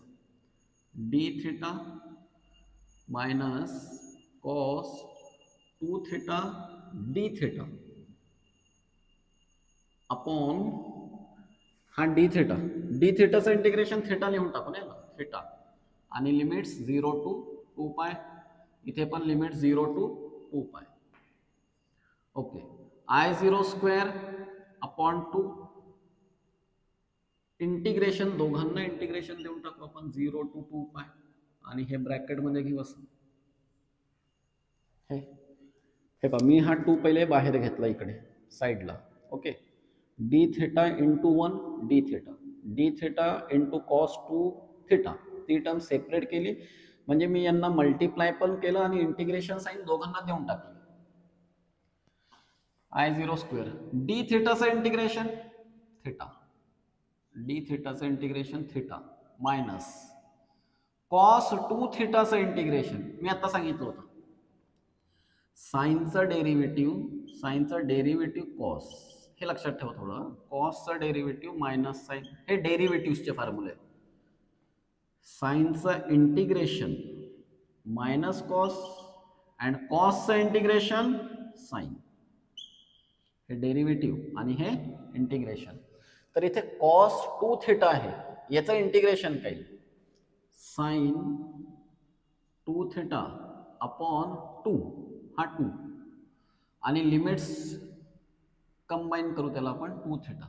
d theta minus cos 2 theta d theta upon हा d थिटा. d थिटाचं इंटिग्रेशन थिटा लिहून टाकू ना, थिटा, आणि लिमिट्स 0 to 2π, इथे पण limit 0 to 2π. Okay, I0² upon 2 integration, दोघांना इंटिग्रेशन देऊन टाकू आपण 0 to 2 पाय, आणि हे ब्रॅकेटमध्ये घेऊ असं. हे पहा, मी हा 2 पहिले बाहेर घेतला इकडे साईडला. Okay, D theta into 1 D theta, D theta into cos 2 theta, ती टर्म सेपरेट केली. म्हणजे मी यांना मल्टिप्लाय पण केलं आणि इंटिग्रेशन साइन दोघांना देऊन टाकली. I0 स्क्वेअर डी थिटाचं इंटिग्रेशन थिटा, डी थिटाचं इंटिग्रेशन थिटा मायनस कॉस 2 थिटाचं इंटिग्रेशन, मी आता सांगितलं होतं साइनचं डेरिव्हेटिव्ह कॉस, हे लक्षात ठेवा थोडं. कॉसचं डेरिव्हेटिव्ह मायनस साइन, हे डेरिव्हेटिव्हचे फॉर्म्युले. साइनचं इंटिग्रेशन मायनस कॉस अँड कॉसचं इंटिग्रेशन साइन, हे डेरिव्हेटिव्ह आणि हे इंटिग्रेशन. तर इथे कॉस 2 थिटा आहे, याचं इंटिग्रेशन काय, साइन 2 थिटा अपॉन 2, हा 2, आणि लिमिट्स कंबाईन करू त्याला आपण 2 थिटा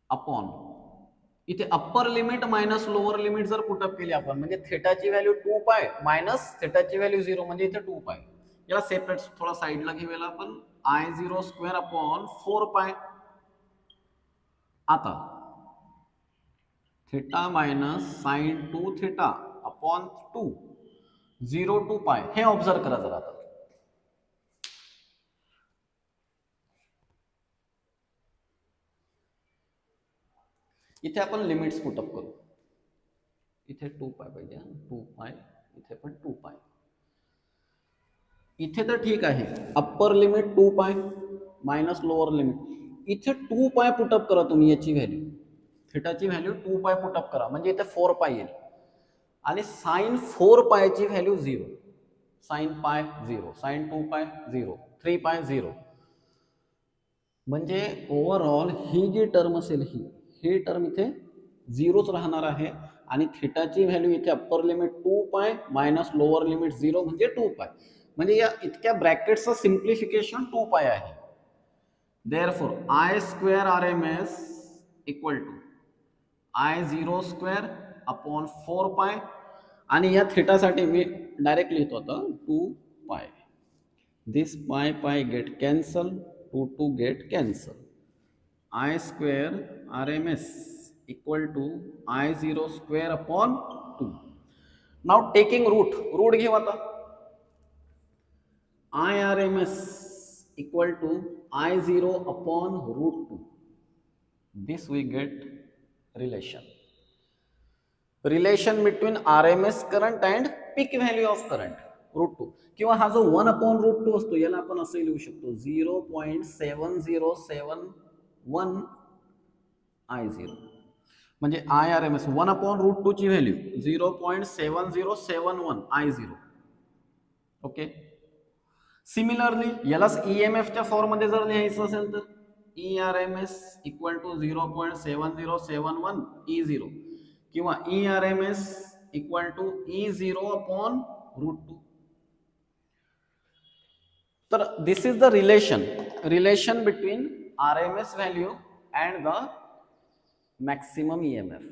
अपॉन, इथे upper limit minus lower limit जर पुटअप केली आपण, म्हणजे थिटाची व्हॅल्यू 2 पाय मायनस थिटाची व्हॅल्यू 0, म्हणजे इथे 2 पाय. याला सेपरेट थोडा साईडला घेऊया आपण. I0 square upon 4 pi. आता theta minus sine 2 theta upon 2, 0 to पाय, हे ऑब्झर्व करा जरा. आता इथे आपण लिमिट्स पुटअप करू. इथे 2 पाय पाहिजे, 2 पाय, इथे पण 2 पाय. इथे तर ठीक आहे, upper limit 2 pi minus lower limit. इथे 2 पाय पुटअप करा तुम्ही, याची व्हॅल्यू थिटाची व्हॅल्यू 2 पाय पुटअप करा, म्हणजे इथे 4 पाय येईल. आणि साइन 4 पायची व्हॅल्यू 0, साइन पाय 0, साइन 2 पाय 0, 3 पाय 0. म्हणजे ओव्हरऑल ही जी टर्म असेल, ही टर्म इथे 0च राहणार आहे. आणि थिटाची व्हॅल्यू इथे upper limit 2 pi minus lower limit 0, म्हणजे 2 पाय. म्हणजे या इतक्या ब्रॅकेटचं सिम्प्लिफिकेशन 2 पाय आहे. Therefore I square RMS equal to I0 square upon 4 pi, आणि या थिटासाठी मी डायरेक्ट लिहितो आता 2 पाय. This pi pi get cancel, 2 get cancel. I square RMS equal to I0 square upon 2. Now taking root घेऊ आता. IRMS equal to I0 upon root 2. This we get relation between RMS current and peak value of current, root 2. किंवा हा जो 1 upon root 2 असतो, याला आपण असे लिहू शकतो 0.7071 I0. म्हणजे IRMS 1 upon root 2 ची व्हॅल्यू 0.7071 I0. ओके. सिमिलरली यालाच EMF च्या फॉर्म मध्ये जर लिहायचं असेल तर ERMS इक्वल टू 0.7071 E0 किंवा ERMS equal to E0 upon root 2. तर this is the relation between RMS value and the maximum EMF.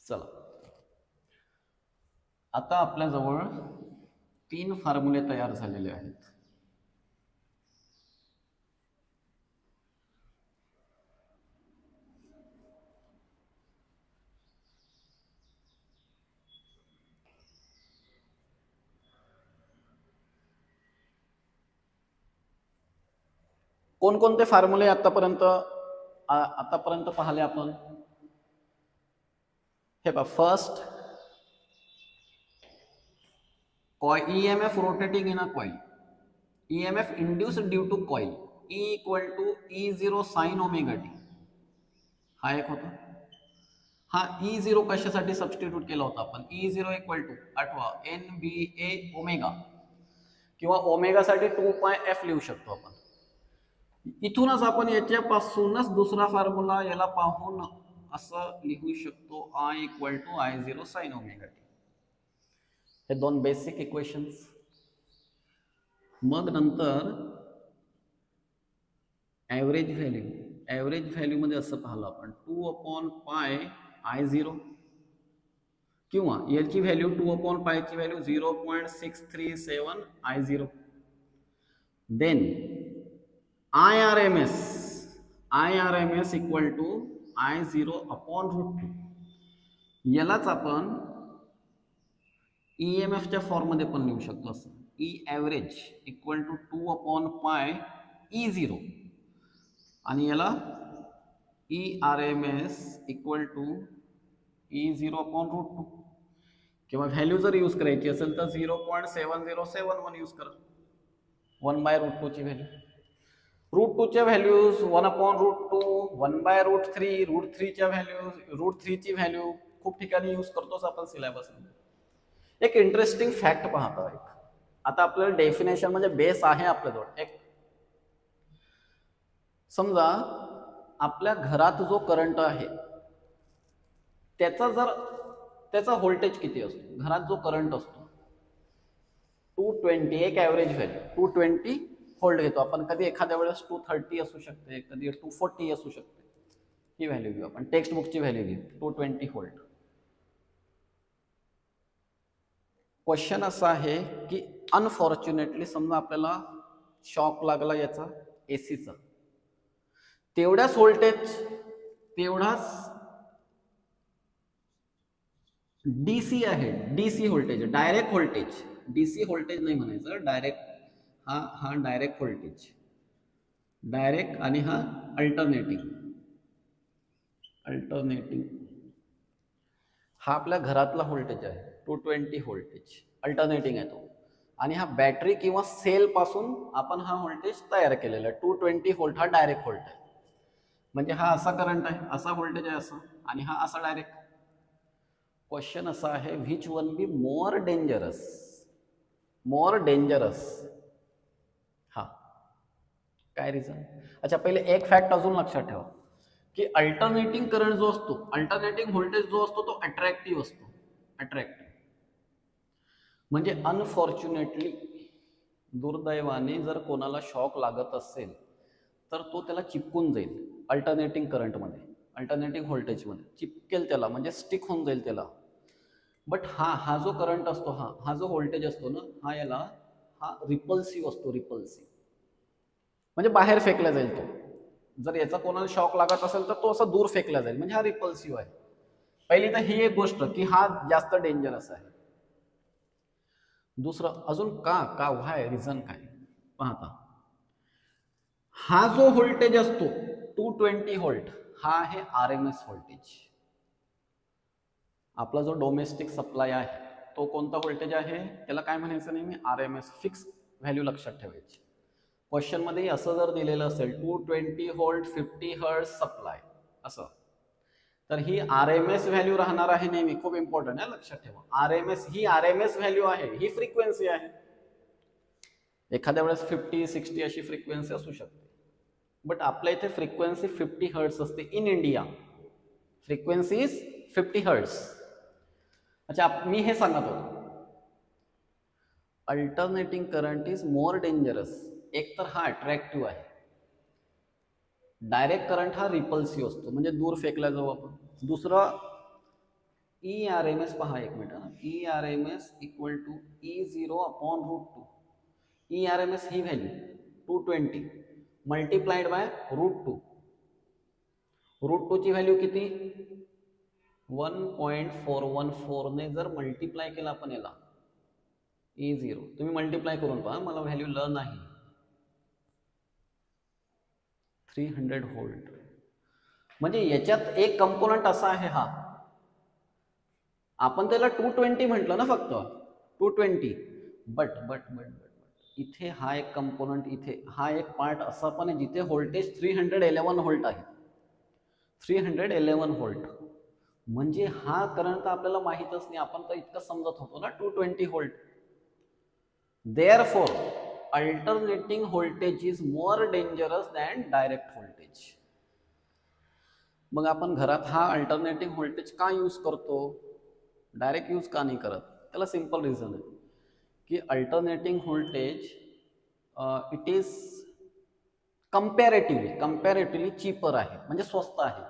चला, आता आपल्याजवळ 3 फॉर्म्युले तयार झालेले आहेत. कोणकोणते फॉर्म्युले आतापर्यंत पाहिले आपण? हे पहा, first EMF rotating in a coil, EMF induced due to coil, E equal to E0 sin omega t. हा एक होता. हा E0 कशासाठी सबस्टिट्यूट केला होता आपण? E0 इक्वल टू आठवा NBA ओमेगा, किंवा ओमेगा साठी 2πf लिहू शकतो आपण. इथूनच आपण याच्यापासूनच दुसरा फॉर्म्युला याला पाहून असं लिहू शकतो I equal to I0 sin omega t. हे दोन बेसिक इक्वेशन्स. मग नंतर ॲव्हरेज व्हॅल्यू मध्ये असं पाहिलं आपण 2/πi0 किंवा याची व्हॅल्यू 2/π ची value 0.637 I0. Then IRMS equal to I0/√2. यालाच आपण EMF च्या फॉर्म मध्ये पण लिहू शकतो असं E average equal to 2/π E0 आणि याला ERMS इक्वल टू E0/√2 किंवा व्हॅल्यू जर यूज करायची असेल तर 0.7071 यूज करा. 1/√2 ची व्हॅल्यू. √2 च्या व्हॅल्यूज 1/√2, 1/√3, √3 च्या व्हॅल्यूज, √3 ची व्हॅल्यू खूप ठिकाणी यूज करतोच आपण सिलेबस मध्ये. एक इंटरेस्टिंग फॅक्ट पाहता. एक आता आपल्याला डेफिनेशन म्हणजे बेस आहे आपल्याजवळ. एक समजा आपल्या घरात जो करंट आहे त्याचा व्होल्टेज किती असतो. घरात जो करंट असतो 220, एक ॲव्हरेज व्हॅल्यू 220 व्होल्ट घेतो आपण. कधी एखाद्या वेळेस 230 असू शकते, कधी 240 असू शकते. ही व्हॅल्यू घेऊ आपण, टेक्स्ट बुकची व्हॅल्यू घेऊ 220 व्होल्ट. क्वेश्चन असा आहे की अनफॉर्च्युनेटली समजा आपल्याला शॉक लागला याचा एसीचा, तेवढाच व्होल्टेज, तेवढाच डीसी आहे, DC voltage, direct voltage. DC voltage नाही म्हणायचं, डायरेक्ट. हा डायरेक्ट व्होल्टेज, डायरेक्ट. आणि हा अल्टरनेटिंग. हा आपल्या घरातला व्होल्टेज आहे 220 व्होल्टेज, अल्टरनेटिंग आहे तो. आणि हा बॅटरी किंवा सेल पासून आपण हा व्होल्टेज तयार केलेला आहे. 220 व्होल्ट हा डायरेक्ट व्होल्ट आहे. म्हणजे हा असा करंट आहे, असा व्होल्टेज आहे असं, आणि हा असा डायरेक्ट. क्वेश्चन असा आहे which one be more dangerous. हा काय रिझन. अच्छा, पहिले एक फॅक्ट अजून लक्षात ठेवा की अल्टरनेटिंग करंट जो असतो, अल्टरनेटिंग व्होल्टेज जो असतो तो अट्रॅक्टिव्ह असतो. अट्रॅक्टिव्ह म्हणजे अनफॉर्च्युनेटली, दुर्दैवाने जर कोणाला शॉक लागत असेल तर तो त्याला चिपकून जाईल अल्टरनेटिंग करंटमध्ये, अल्टरनेटिंग व्होल्टेजमध्ये चिपकेल त्याला, म्हणजे स्टिक होऊन जाईल त्याला. बट हा जो करंट असतो, हा जो व्होल्टेज असतो ना, हा रिपल्सिव्ह असतो. रिपल्सिव्ह म्हणजे बाहेर फेकला जाईल तो. जर याचा कोणाला शॉक लागत असेल तर तो असा दूर फेकला जाईल, म्हणजे हा रिपल्सिव्ह आहे. पहिली तर ही एक गोष्ट की हा जास्त डेंजरस आहे. दुसरं अजून का व्हाय, रिझन काय पाहता. हा जो व्होल्टेज असतो 220 व्होल्ट, हा आहे आरएमएस व्होल्टेज. आपला जो डोमेस्टिक सप्लाय आहे तो कोणता व्होल्टेज आहे, त्याला काय म्हणायचं नेहमी आरएमएस, फिक्स व्हॅल्यू लक्षात ठेवायची. क्वेश्चन मध्ये असं जर दिलेलं असेल 220 व्होल्ट 50 हर्ट्ज सप्लाय असं, तर ही आरएमएस व्हॅल्यू राहणार आहे नेहमी. खूप इम्पॉर्टंट आहे, लक्षात ठेवा. आरएमएस ही आरएमएस व्हॅल्यू आहे, ही फ्रिक्वेन्सी आहे. एखाद्या वेळेस 50-60 अशी फ्रिक्वेन्सी असू शकते, बट आपल्या इथे फ्रिक्वेन्सी 50 हर्ट्ज असते. In India frequency is 50 hertz. अच्छा, मी हे सांगत होतो alternating current is more dangerous. एक तर हा अट्रॅक्टिव्ह आहे, डायरेक्ट करंट हा रिपल्सिव्ह असतो, म्हणजे दूर फेकला जाऊ आपण. दुसरं ERMS पहा एक मिनिट ना, ERMS equal to E0/√2. ERMS ही व्हॅल्यू 220 मल्टिप्लाइड बाय √2. √2 ची व्हॅल्यू किती 1.414 ने जर मल्टिप्लाय केला आपण याला E0, तुम्ही मल्टिप्लाय करून पहा, मला व्हॅल्यू ल नाही. 300 व्होल्ट. म्हणजे याच्यात एक कंपोनंट असा आहे, हा आपण त्याला 220 म्हटलं ना, फक्त 220. बट इथे हा एक कंपोनंट, इथे हा एक पार्ट असा पण आहे जिथे व्होल्टेज 311 व्होल्ट आहे. 311 व्होल्ट म्हणजे हा करंट आपल्याला माहितच नाही, आपण तर इतकं समजत होतो ना 220 volt. Therefore, alternating voltage is more dangerous than direct voltage. मग आपण घरात हा अल्टरनेटिंग व्होल्टेज का यूज करतो, डायरेक्ट यूज का नाही करत, त्याला सिंपल रिझन आहे की alternating voltage it is comparatively cheaper आहे, म्हणजे स्वस्त आहे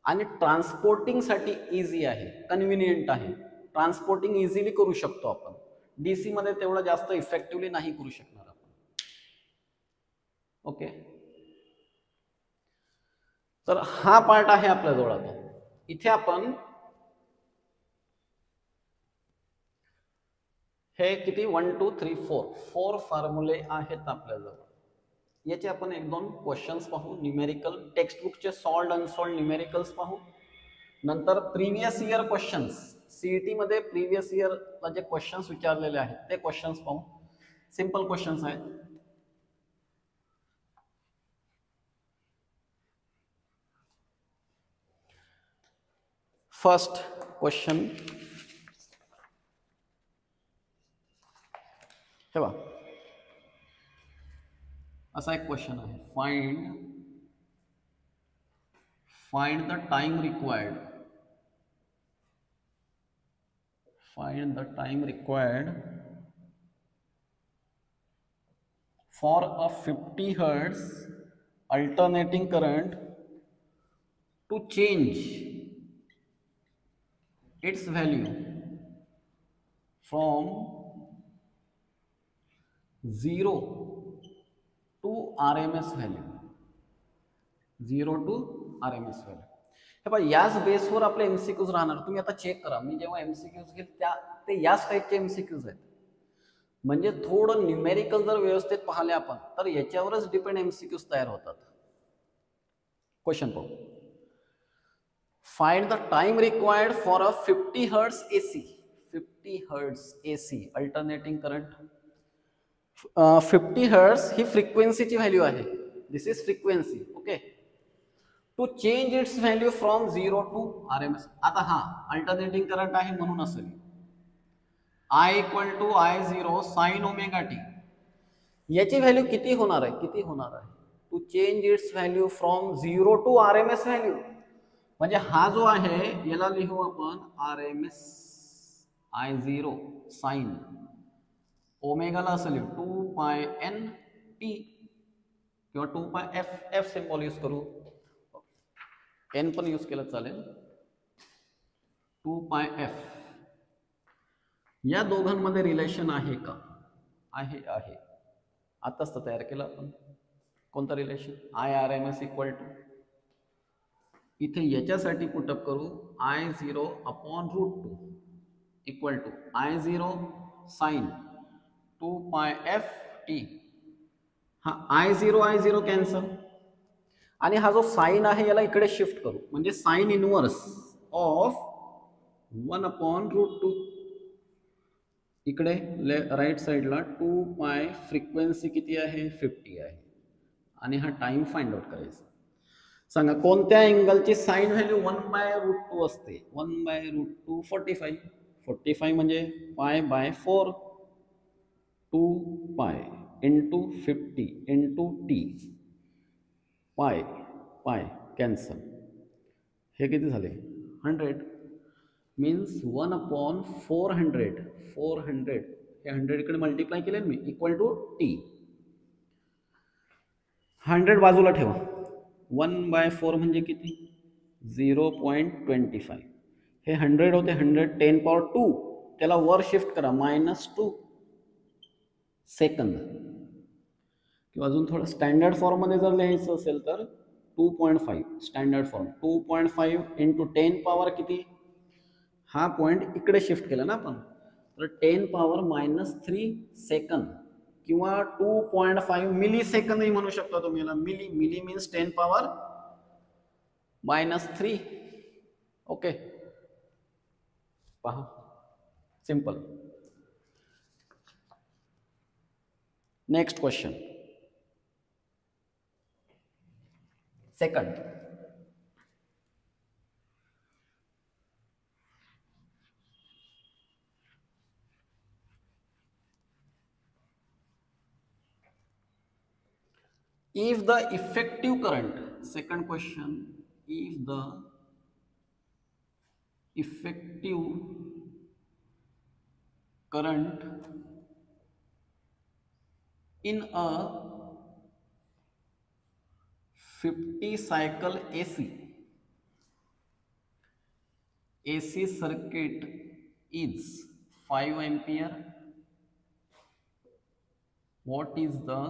आणि ट्रान्सपोर्टिंगसाठी इझी आहे, कन्व्हिनियंट आहे. ट्रान्सपोर्टिंग इझिली करू शकतो आपण. डीसी मध्ये तेवढं जास्त इफेक्टिव्हली नाही करू शकणार आपण. ओके, तर हा पार्ट आहे आपल्याजवळ. आता इथे आपण हे किती 1 2 3 4 फॉर्म्युले आहेत आपल्याजवळ. याचे आपण एक दोन क्वेश्चन्स पाहू. न्यूमेरिकल टेक्स्टबुकचे सॉल्ड अनसॉल्ड न्यूमेरिकल्स पाहू. नंतर प्रिव्हियस इयर क्वेश्चन्स, सीईटी मध्ये प्रिव्हियस इयरला जे क्वेश्चन्स विचारलेले आहेत ते क्वेश्चन्स पाहू. सिंपल क्वेश्चन्स आहेत. फर्स्ट क्वेश्चन हे बघा, असा एक क्वेश्चन आहे. Find the time required for a 50 hertz alternating current to change its value from 0 to RMS value. 0 to RMS value. हे बघा, याच बेसवर आपले एमसीक्यूज राहणार. तुम्ही आता चेक करा, मी जेव्हा एमसीक्यूज घेईल ते याच टाईपचे एमसीक्यूज आहेत. म्हणजे थोडं न्यूमेरिकल जर व्यवस्थित पाहिले आपण तर याच्यावरच डिपेंड एमसीक्यूज तयार होतात. क्वेश्चन पाहू. Find the time required for a 50 hertz AC. 50 hertz AC alternating current. 50 hertz ही फ्रिक्वेन्सीची व्हॅल्यू आहे. This is frequency. Okay, to change its value from 0 to RMS. आता हा अल्टरनेटिंग करंट आहे म्हणून असेल I equal to I0 sine omega t. याची value किती होणार आहे? To change its value from 0 to RMS value. म्हणजे हा जो आहे याला लिहू आपण RMS I0 साइन ओमेगाला असेल 2 पाय n t किंवा 2 पाय f सिंबल यूज करू. n पण यूज केलं चालेल. 2 पाय f. या दोघांमध्ये रिलेशन आहे का? आहे. आताच तर तयार केलं आपण. कोणतं रिलेशन? IRMS इक्वल टू, इथे याच्यासाठी पुटअप करू I0 upon √2 equal to I0 sign 2 पाय f t. हा I0 कॅन्सल आणि हा जो साइन आहे याला इकडे शिफ्ट करू, म्हणजे साइन इनवर्स ऑफ 1 अपॉन √2. इकडे राईट साइडला 2 पाय फ्रिक्वेन्सी किती आहे? 50 आहे आणि हा टाइम फाइंड आउट करायचा. सांगा कोणत्या अँगलची साइन व्हॅल्यू 1/√2 असते? 1/√2 45 म्हणजे pi by 4 2 pi into 50 into t. Pi cancel. हे किती झाले? 100. Means 1 upon 400. हे 100 इकडे मल्टिप्लाय केले मी इक्वल टू टी. 100 बाजूला ठेवा. 1/4 म्हणजे किती? 0.25. हे 100 होते. 100 10 पॉवर 2 त्याला वर शिफ्ट करा -2 सेकंद. किंवा अजून थोडं स्टँडर्ड फॉर्ममध्ये जर लिहायचं असेल तर 2.5 स्टँडर्ड फॉर्म. 2.5 इंटू 10 पॉवर किती? हा पॉइंट इकडे शिफ्ट केला ना आपण, तर 10 पॉवर -3 सेकंद किंवा 2.5 मिली सेकंदही म्हणू शकता तुम्ही याला. Milli means 10 power -3. ओके, पहा simple. Next question. Second. If the effective current, second question, if the effective current in a 50 cycle AC circuit is 5 ampere. What is the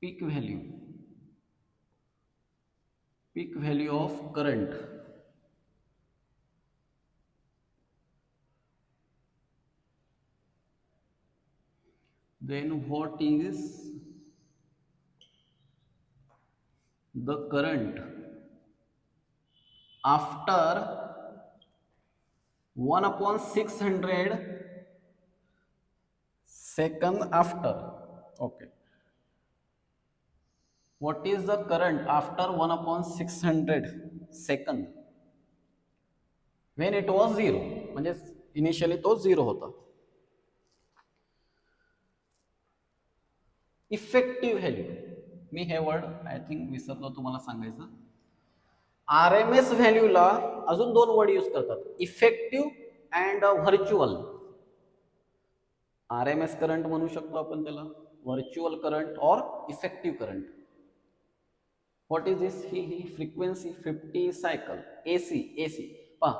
peak value of current? Then what is the current after 1/600 second after? Okay. What is the current after 1/600 second? When it was 0, म्हणजे initially तो 0 होता. Effective value, मी हे word I think विसरलो तुम्हाला सांगायचं. RMS व्हॅल्यूला अजून 2 word use करतात, effective and virtual. RMS current म्हणू शकतो आपण त्याला, व्हर्च्युअल करंट और effective current. What is this? He frequency 50 cycle AC पहा.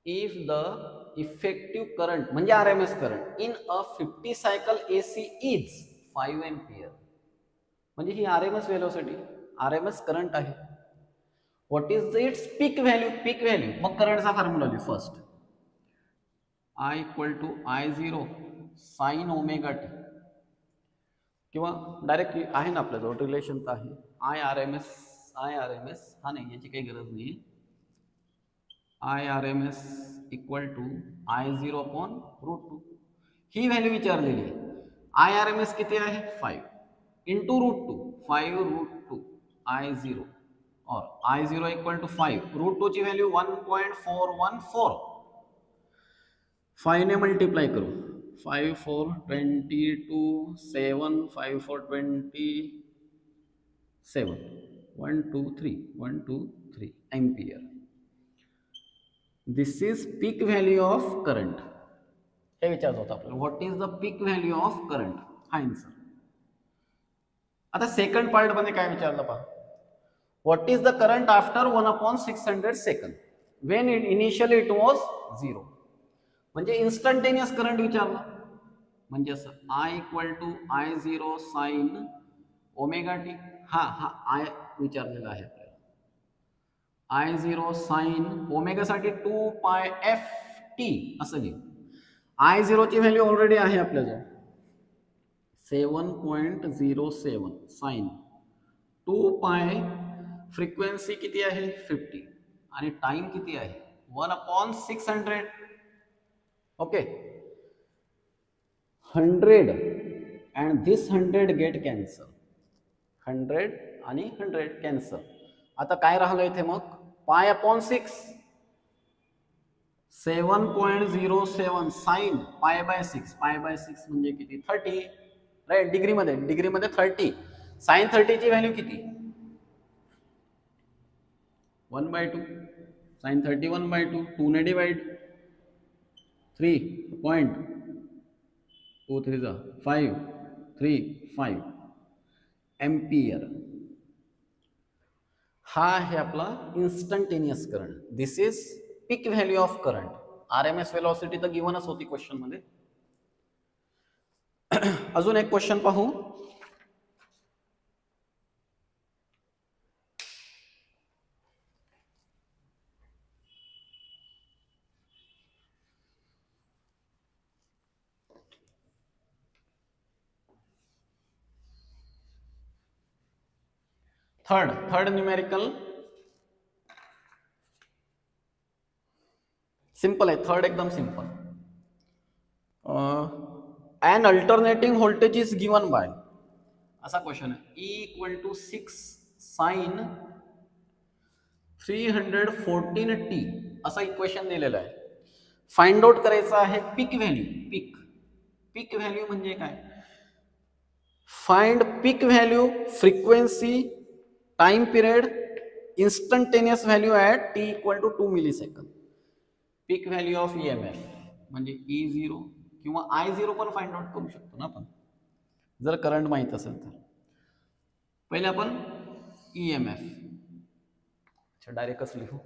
इफ द इफेक्टिव्ह करंट म्हणजे RMS current in a 50 cycle AC is 5 ampere, म्हणजे ही RMS व्हॅल्यूसाठी RMS करंट आहे. What is its peak value? Peak value मग करंटचा formula लिहू. First I = I0 sin omega T, किंवा direct आहे ना आपल्याजवळ रिलेशन तर आहे. I RMS हा नाही, याची काही गरज नाही. I/RMS = I0/√2. ही व्हॅल्यू विचारलेली आहे. I/RMS किती आहे? 5 इंटू √2, 5√2 I0, और I0 = 5, √2 ची व्हॅल्यू 1.414. 5 ने मल्टीप्लाई करू. 5 4 22 7 5 4 27 1 2 3 ampere. This is peak value of current. हे विचारत होतं आपल्याला, what is the peak value of current? हा आन्सर. आता सेकंड पार्ट मध्ये काय विचारलं पहा. What is the current after 1/600 second Wien initially it was 0, म्हणजे इन्स्टंटेनियस करंट विचारला. म्हणजे असं I = I0 sin omega t. हा आय विचारलेला आहे आपल्याला. I0 sin ओमेगा साठी 2πft असं लिहू. I0 ची व्हॅल्यू ऑलरेडी आहे आपल्याजवळ 7.07 sin 2π. फ्रिक्वेन्सी किती आहे? 50, आणि टाइम किती आहे? 1/600. Okay, 100 and this 100 get cancel. 100 आणि 100 कॅन्सल. आता काय राहिलं इथे मग? π/6, 7.07 sin π/6. π/6 म्हणजे किती? 30, राईट. डिग्रीमध्ये 30. sin 30 ची व्हॅल्यू किती? 1/2. sin 30 1/2, 2 ने डिवाइड, 3.2 3 5 3 एम्पियर. हा आहे आपला instantaneous current. This is peak value of current. RMS velocity तर गिव्हनच होती क्वेश्चन मध्ये. अजून एक क्वेश्चन पाहू. थर्ड न्यूमेरिकल सिंपल आहे. थर्ड एकदम simple. an alternating voltage is given by, असा क्वेश्चन आहे. E = 6 sin 314t असा इक्वेशन दिलेला आहे. फाइंड आउट करायचं आहे पीक व्हॅल्यू. पीक व्हॅल्यू म्हणजे काय? Find peak value, frequency, time period, instantaneous value at t = 2 millisecond. Peak value of EMF म्हणजे E0 किंवा I0 पण फाइंड आउट करू शकतो ना आपण, जर करंट माहित असेल तर. पहिले आपण EMF डायरेक्टच लिहू.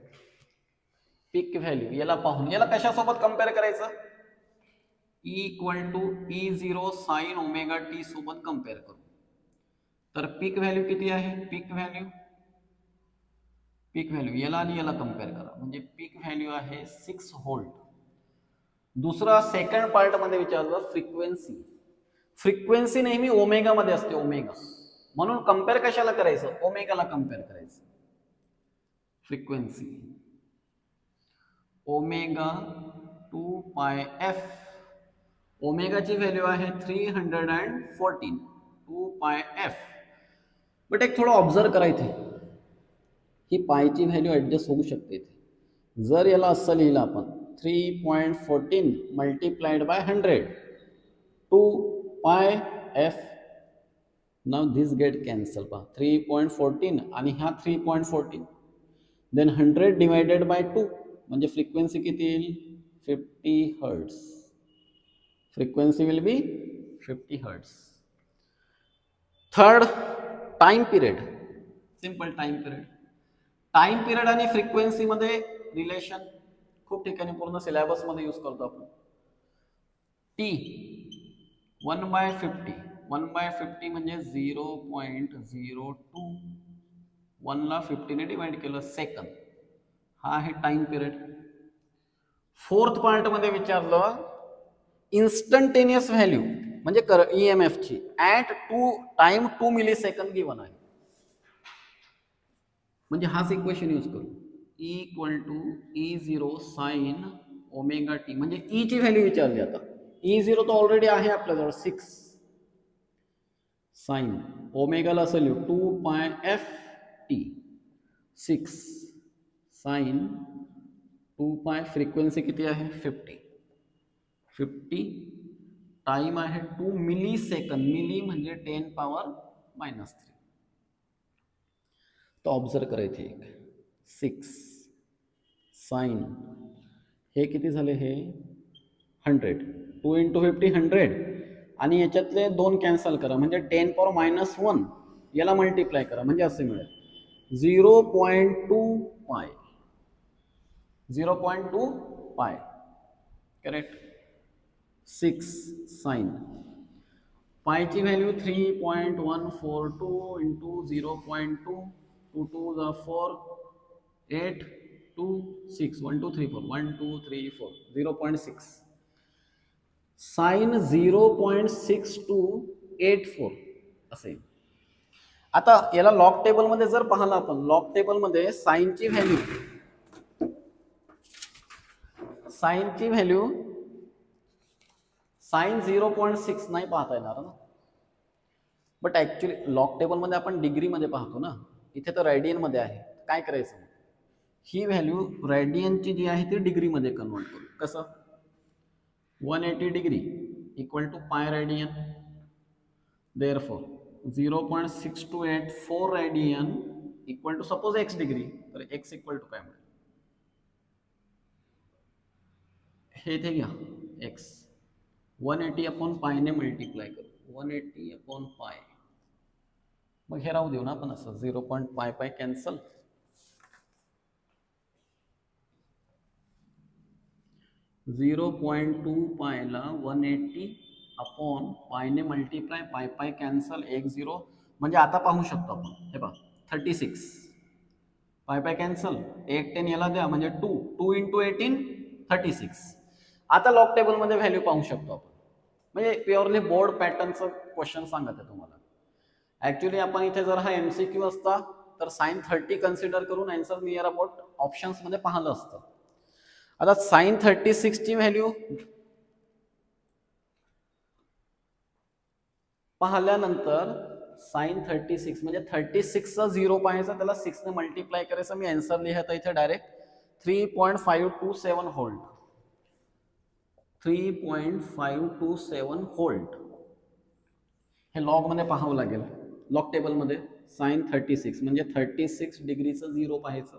पीक व्हॅल्यू याला पाहून, याला कशासोबत कम्पेअर करायचं? E = E0 sin omega T सोबत कम्पेअर करू. तर पीक व्हॅल्यू किती आहे? पीक व्हॅल्यू याला आणि याला कम्पेअर करा, म्हणजे पीक व्हॅल्यू आहे 6 व्होल्ट. दुसरा सेकंड पार्ट मध्ये विचारलं फ्रिक्वेन्सी. फ्रिक्वेन्सी नेहमी ओमेगा मध्ये असते, ओमेगा. म्हणून कम्पेअर कशाला करायचं? ओमेगाला कम्पेअर करायचं. Frequency omega 2πf. ओमेगाची व्हॅल्यू आहे 314 2πf. बट एक थोडं ऑब्झर्व करायचं, ही पायची व्हॅल्यू ऍडजस्ट होऊ शकते. जर याला असं लिहिलं आपण 3.14 multiplied by 100 2πf. Now this get cancel. पहा 3.14 आणि हा 3.14, देन 100 डिवायडेड बाय 2 म्हणजे फ्रिक्वेन्सी किती येईल? 50 hertz. Frequency will be 50 hertz. Third time period. Simple time period. Time period आणि फ्रिक्वेन्सी मध्ये रिलेशन खूप ठिकाणी पूर्ण सिलेबस मध्ये यूज करतो आपण. T 1/50. 1/50 म्हणजे 0.02. 1 ला 50 ने डिवाइड केलं सेकंद. हा आहे टाइम पिरियड. फोर्थ पार्ट मध्ये विचारलं इन्स्टंटेनियस व्हॅल्यू म्हणजे EMF ची at time 2 millisecond given आहे. म्हणजे हाच इक्वेशन यूज करू. E = E0 sin omega t. म्हणजे E ची व्हॅल्यू विचारली आता. E0 तर ऑलरेडी आहे आपल्याजवळ 6 साइन ओमेगाला असं लिहू 2πf t. 6 साइन 2π. फ्रिक्वेन्सी किती आहे? 50. टाइम आहे 2 मिली सेकंद. मिली म्हणजे 10⁻³ तो ऑब्झर्व करायचे. 6 साइन हे किती झाले? हे 100. 2 × 50 100 आणि याच्यातले 2 कॅन्सल करा म्हणजे 10⁻⁻1 याला मल्टिप्लाय करा म्हणजे असे मिळेल 0.2π. 0.2π करेक्ट. 6 साइन पायची व्हॅल्यू 3.142 × 0.2 2 2 4 8 2 6 1 2 3 4 1 2 3 4 0.6 साइन 0.6284 असे. आता याला लॉग टेबल मध्ये जर पाहिलं आपण, लॉग टेबल मध्ये साइनची व्हॅल्यू साइन 0.6 नाही पाहता येणार ना. बट ऍक्च्युली लॉग टेबल मध्ये आपण डिग्री मध्ये पाहतो ना, इथे तर रेडियन मध्ये आहे. काय करायचं? ही व्हॅल्यू रेडियनची जी आहे ती डिग्री मध्ये कन्वर्ट करू. कसं? 180 degree equal to pi radian. Therefore 0.6284 radian equal to suppose x degree. तर x इक्वल टू काय मिळेल? हे इथे घ्या x 180/पाय ने मल्टिप्लाय करू. 180/पाय. मग हे राहू देऊ ना आपण असं 0.5 कॅन्सल. 0.2π ला 180/पाय ने मल्टिप्लाय. पाय कॅन्सल 1 0 म्हणजे आता पाहू शकतो आपण. हे पहा 36 पाय कॅन्सल 8 10 याला द्या म्हणजे 2 2 × 18 36. आता लॉग टेबल मध्ये व्हॅल्यू पाहू शकतो आपण. म्हणजे प्युअरली बोर्ड पॅटर्नचं क्वेश्चन सांगत आहे तुम्हाला. ऍक्च्युली आपण इथे जर हा MCQ असता तर sin 30 कन्सिडर करून आन्सर नियर अबाउट ऑप्शन्स मध्ये पाहिलं असतं. आता sin 36 ची व्हॅल्यू पाहिल्यानंतर sin 36 म्हणजे 36 चा 0 पाहायचा, त्याला 6 ने मल्टिप्लाय करायचं. मी आन्सर लिहित इथे डायरेक्ट 3.527 व्होल्ट. 3.527 व्होल्ट हे लॉग मध्ये पाहावं लागेल. लॉग टेबल मध्ये sin 36 म्हणजे 36 डिग्रीचं 0 पाहायचं,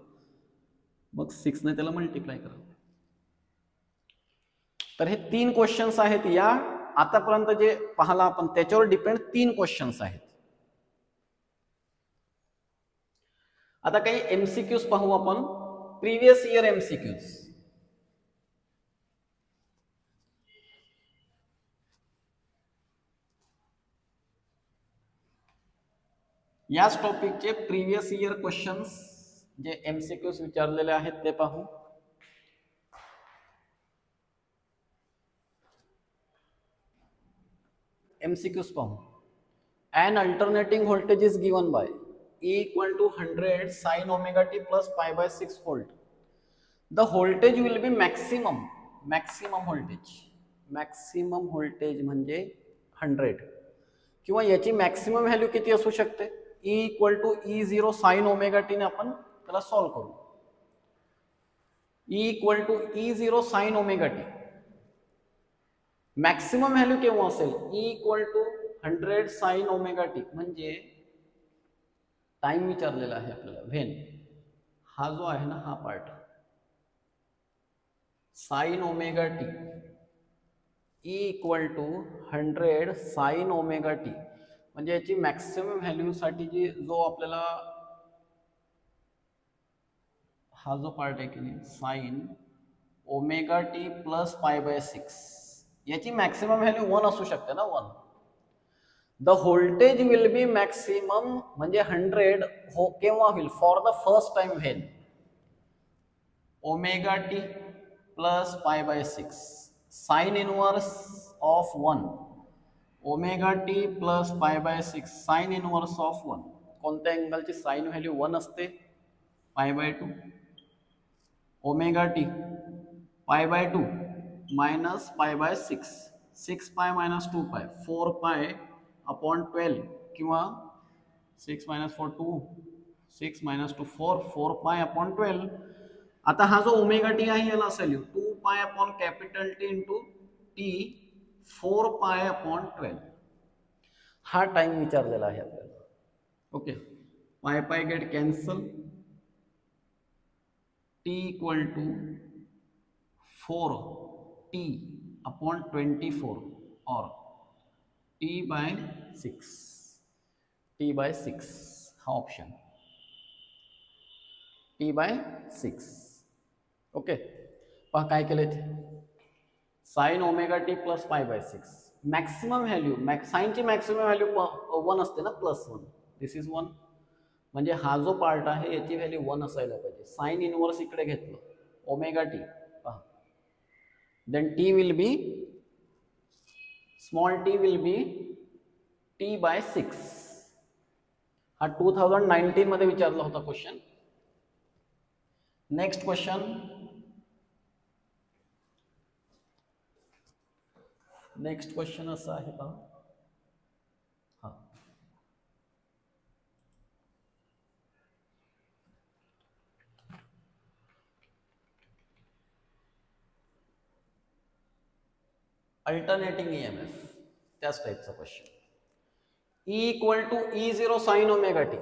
मग 6 ने त्याला मल्टिप्लाय करा. तर हे 3 क्वेश्चन्स आहेत या आतापर्यंत जे पाहला आपण त्याच्यावर डिपेंड 3 क्वेश्चन्स आहेत. आता काही एमसीक्यूज पाहू आपण. Previous year MCQs. याच टॉपिकचे प्रिव्हियस इयर क्वेश्चन्स जे एमसीक्यूज विचारलेले आहेत ते पाहू. एमसीक्यूज पाहू. An alternating voltage is given by E equal to 100 sin omega t plus pi by 6 volt. The voltage will be maximum. Maximum voltage म्हणजे 100 किंवा याची मॅक्सिमम व्हॅल्यू किती असू शकते. E equal to E0 sin omega t ने आपण त्याला solve करू. E equal to E0 sin omega t. Maximum value केव्हा असेल. E equal to 100 sin omega t म्हणजे टाइम विचारलेला आहे आपल्याला. व्हेन हा जो आहे ना हा part sine omega t E equal to 100 sine omega t म्हणजे याची मॅक्सिमम व्हॅल्यू साठी जी जो आपल्याला हा जो पार्ट आहे की नाही sign omega t plus pi by 6 याची मॅक्सिमम व्हॅल्यू 1 असू शकते ना. 1. The voltage will be maximum म्हणजे 100 हो केव्हा होईल. For the first time when omega t plus pi by 6 sine inverse of 1 omega t plus pi by 6 sine inverse of 1. कोणत्या अँगलची साइन व्हॅल्यू 1 असते. Pi by 2 omega T pi by 2 minus pi by 6 6 pi minus 2 पाय 4 pi upon 12 किंवा 6 minus 4 2 6 minus 2 4 4 pi upon 12. आता हा जो omega t आहे याला असेल 2 pi upon capital T into T 4 pi upon 12. हा टाइम विचारलेला आहे आपल्याला. Okay pi pi get cancel. T equal to 4 t upon 24 और T by 6 T by 6 हा ऑप्शन T by 6. ओके पहा काय केले ते sine omega t plus pi by 6 maximum value साइनची मॅक्सिमम व्हॅल्यू 1 असते ना प्लस 1. दिस इज 1 म्हणजे हा जो पार्ट आहे याची व्हॅल्यू 1 असायला पाहिजे. साइन इनवर्स इकडे घेतलं ओमेगा टी पहा then t will be small t will be t by 6. हा 2019 मध्ये विचारला होता question. Next question. Next question असा आहे पहा. हा अल्टरनेटिंग EMF त्याच टाइपचा question. E equal to E0 sin omega t.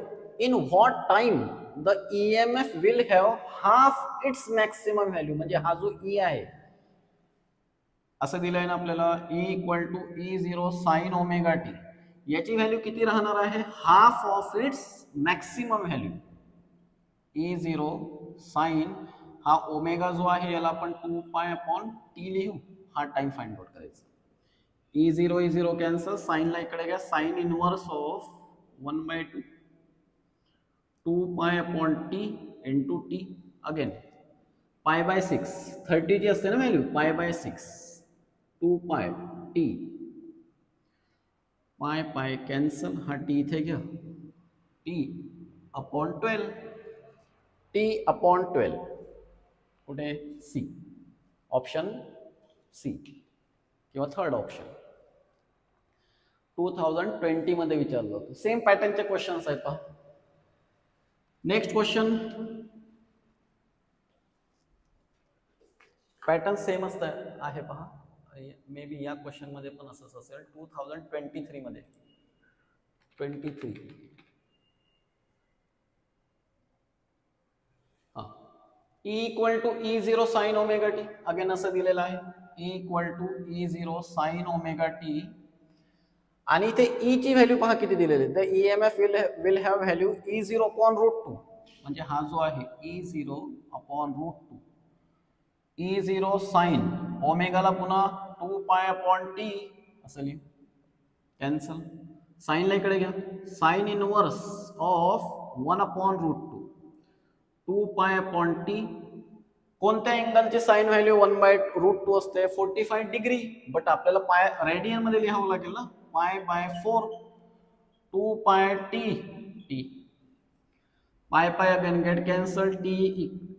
In what time the EMF will have half its maximum value. म्हणजे हा जो E आहे असं दिलंय ना आपल्याला E equal to E0 sin omega t याची व्हॅल्यू किती राहणार आहे. Half of its maximum value. E0 sin हा ओमेगा जो आहे याला आपण 2 पाय अपॉन टी लिहू. हा टाइम फाइंड आउट करायचा. E0 कॅन्सल साइन ला इकडे घ्या sine inverse of 1/2 2 pi upon T into T again पाय बाय 6 30 जी असते ना व्हॅल्यू पाय बाय 6 2 पाय टी पाय पाय कॅन्सल हा टी इथे घ्या टी अपॉन 12 टी अपॉन 12 कुठे सी ऑप्शन सी किंवा थर्ड ऑप्शन. 2020 मध्ये विचारलं होतं. सेम पॅटर्नचे क्वेश्चन्स आहेत पहा. नेक्स्ट क्वेश्चन पॅटर्न सेम असतं आहे पहा. मे बी या क्वेश्चन मध्ये पण असंच असेल. 2023 मध्ये 23 E equal to E0 sin omega t again असं दिलेलं आहे. E equal to E0 sine omega t, आणि इथे E ची व्हॅल्यू पहा किती दिलेली आहे. The EMF will have value E0 upon √2, म्हणजे हा जो आहे E0 अपॉन √2, E0 साइन ओमेगाला पुन्हा 2 पाय अपॉन टी असं लिहू, कॅन्सल. साईनला इकडे घ्या, sine inverse of 1 upon √2, 2 pi upon T. कोणत्या अँगलची साइन व्हॅल्यू 1/√2 असते? 45 डिग्री. बट आपल्याला पाय रेडियन मध्ये लिहावं लागेल ना, पाय बाय 4, 2 पाय T, t pi pi again get cancel,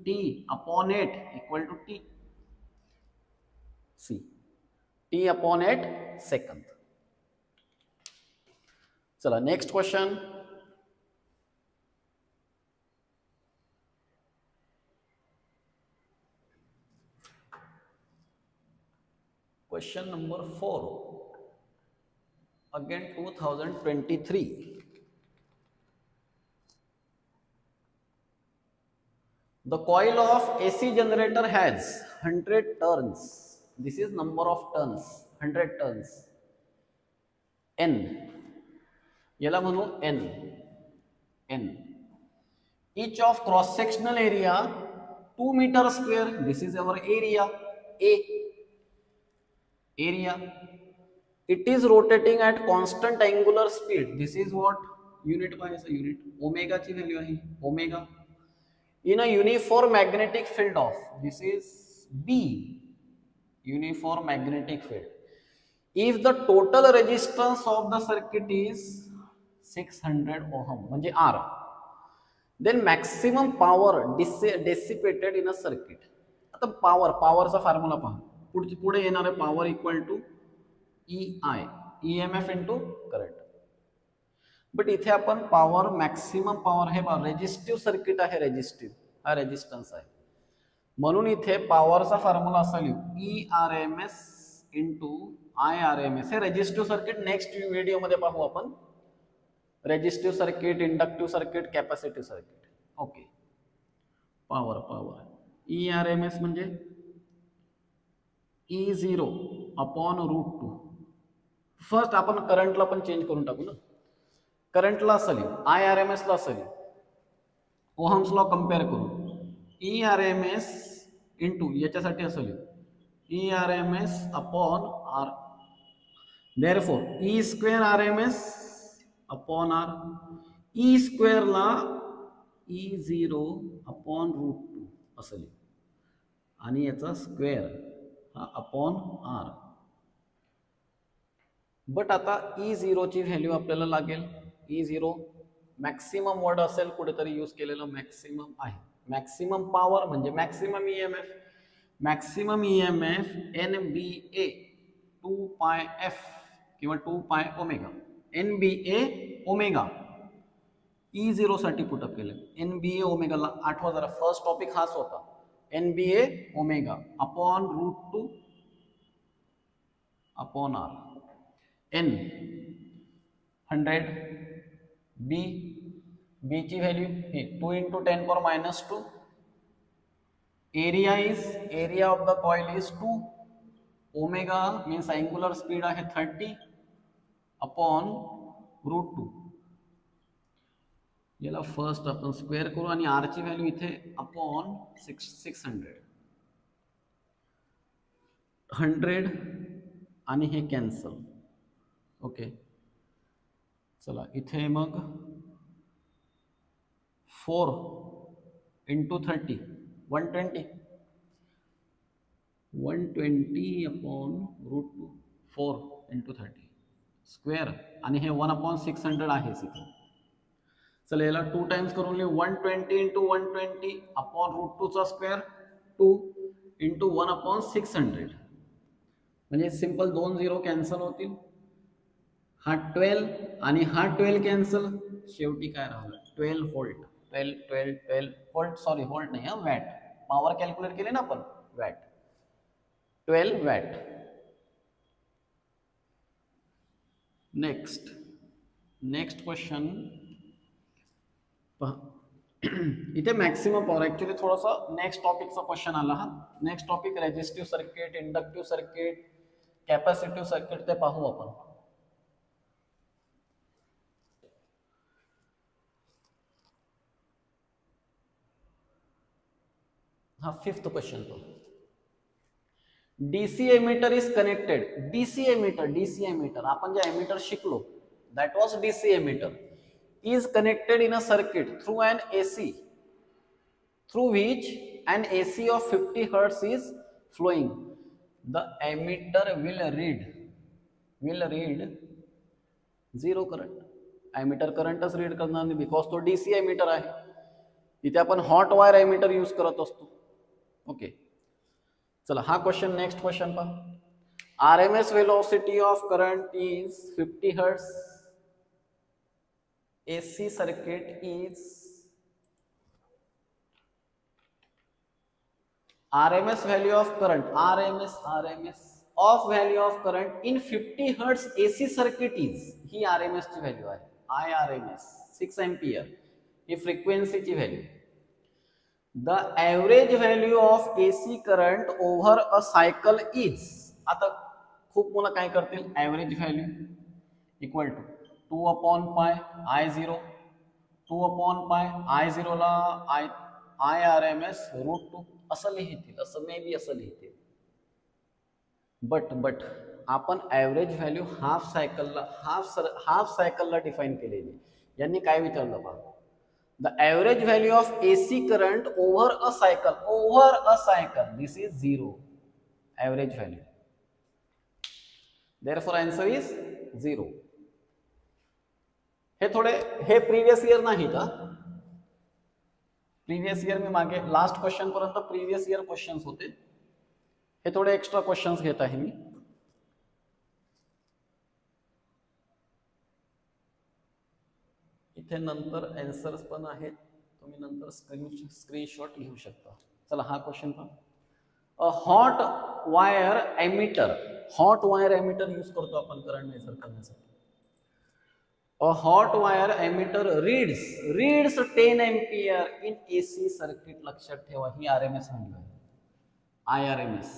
t upon 8 equal to t, see t upon 8 second. चला next question. Question number 4, again 2023. The coil of AC generator has 100 turns. This is number of turns, 100 turns. N. याला म्हणू N. N. Each of cross sectional area 2 meter square. This is our area A. Area. It is rotating at constant angular speed. This is what unit by unit. Omega ची value आहे omega. In a uniform magnetic field of, this is B, uniform magnetic field. If the total resistance of the circuit is 600 ohm, म्हणजे R, then maximum power dissipated in a circuit. आता पॉवरचा formula पहा. पुढे येणार आहे power equal to EI, EMF into current. But इथे आपण power, maximum power, हे resistive circuit आहे, रेजिस्टिव्ह हा रेजिस्टन्स आहे, म्हणून इथे पॉवरचा फॉर्म्युला असा लिहू ERMS इंटू IRMS. हे रेजिस्टिव्ह सर्किट नेक्स्ट व्हिडिओ मध्ये पाहू आपण. Resistive circuit, inductive circuit, capacitive circuit. Okay. Power ERMS म्हणजे E0 अपॉन √2. फर्स्ट आपण करंटला पण चेंज करून टाकू ना. करंटला असं लिहू, IRMS ला असं लिहू, ओहम्स लॉ कम्पेअर करू. ERMS इंटू याच्यासाठी असं लिहू ERMS upon R. Therefore E square RMS upon R. E स्क्वेअरला E0 upon √2 असं लिहू, आणि याचा स्क्वेअर हा अपॉन R. बट आता E0 ची व्हॅल्यू आपल्याला लागेल. E0 मॅक्सिमम वर्ड असेल कुठेतरी यूज केलेलं, मॅक्सिमम आहे. मॅक्सिमम पॉवर म्हणजे maximum EMF. Maximum EMF NBA 2 पाय F किंवा 2 पाय ओमेगा. NBA ओमेगा E0 साठी पुटअप केलं. NBA ओमेगाला आठवा जरा, फर्स्ट टॉपिक हाच होता. NBA omega upon √2 upon R. N 100. B ची value he 2 into 10 power minus 2. area of the coil is 2. Omega means angular speed आहे 30 अपॉन √2. याला फर्स्ट आपण स्क्वेअर करू, आणि R ची व्हॅल्यू इथे अपॉन 600. 100 आणि हे कॅन्सल. ओके. चला इथे मग 4 into 30 120 अपॉन √2. 4 into 30 स्क्वेअर, आणि हे 1 अपॉन 600 आहे इथे. चला याला 2 टाइम्स करून लिहू. 120 into 120 अपॉन √2 चा स्क्वेअर 2 into 1 अपॉन 600. म्हणजे सिंपल 2 0 कॅन्सल होतील. हा 12 आणि हा 12 कॅन्सल. शेवटी काय राहिलं? 12 व्होल्ट. 12 व्होल्ट, सॉरी व्होल्ट नाही, हा वॅट. पॉवर कॅल्क्युलेट केले ना आपण, वॅट. 12 वॅट. नेक्स्ट क्वेश्चन पहा. इथे मॅक्सिमम पॉवर ऍक्च्युली थोडंसं नेक्स्ट टॉपिकचा क्वेश्चन आला हा. Next topic resistive circuit, inductive circuit, capacitive circuit ते पाहू आपण. हा फिफ्थ क्वेश्चन तो. DC emitter is connected. DC emitter आपण जे एमिटर शिकलो that was DC emitter is connected in a circuit through an AC, through which an AC of 50 hertz is flowing. The emitter will read zero current. emitter currentच read करणार नाही because तो DC emitter आहे. इथे आपण hot wire emitter use करत असतो. Okay, चला हा क्वेश्चन, नेक्स्ट क्वेश्चन पहा. RMS velocity of current is 50 hertz. AC circuit is RMS value of current, RMS of value of current in 50 hertz AC circuit is, ही RMS ची value आहे. IRMS 6 ampere ही फ्रिक्वेन्सीची value. The average value of AC current over a cycle is, आता खूप मुलं काय करतील, average value equal to 2 upon pi I0, 2 upon pi I0 ला IRMS √2 असं लिहितील, असं मे बी असं लिहितील. बट आपण ॲव्हरेज व्हॅल्यू हाफ सायकलला डिफाईन केलेली. यांनी काय विचारलं पहा, the average value of AC current over a cycle this is 0. Average value, therefore answer is 0. हे प्रीवियस इयर नाही का, प्रीवियस इयर मी मागे लास्ट क्वेश्चन पर्यंत प्रीवियस इयर क्वेश्चन्स होते. हे थोडे एक्स्ट्रा क्वेश्चन्स घेत आहे मी. इथे नंतर आन्सर्स पण आहेत, तुम्ही नंतर स्क्रीनशॉट घेऊ शकता. चला हा क्वेश्चन पहा. A hot wire emitter use करतो आपण करंट मेजर करण्यासाठी. A hot wire emitter reads 10 ampere in AC circuit. लक्षात ठेवा ही RMS व्हॅल्यू आहे, IRMS.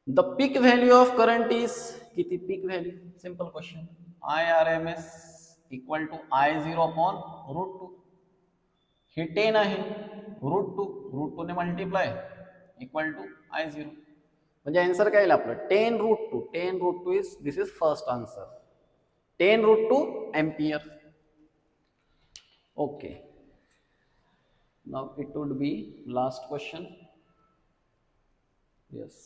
The peak value of current is, किती peak value, simple question. IRMS equal to I0 upon √2. ही 10 आहे, √2 ने मल्टिप्लाय इक्वल टू I0. म्हणजे answer काय येईल आपलं 10√2 is, this is first answer, 10√2 ampere. Okay, now it would be last question. Yes,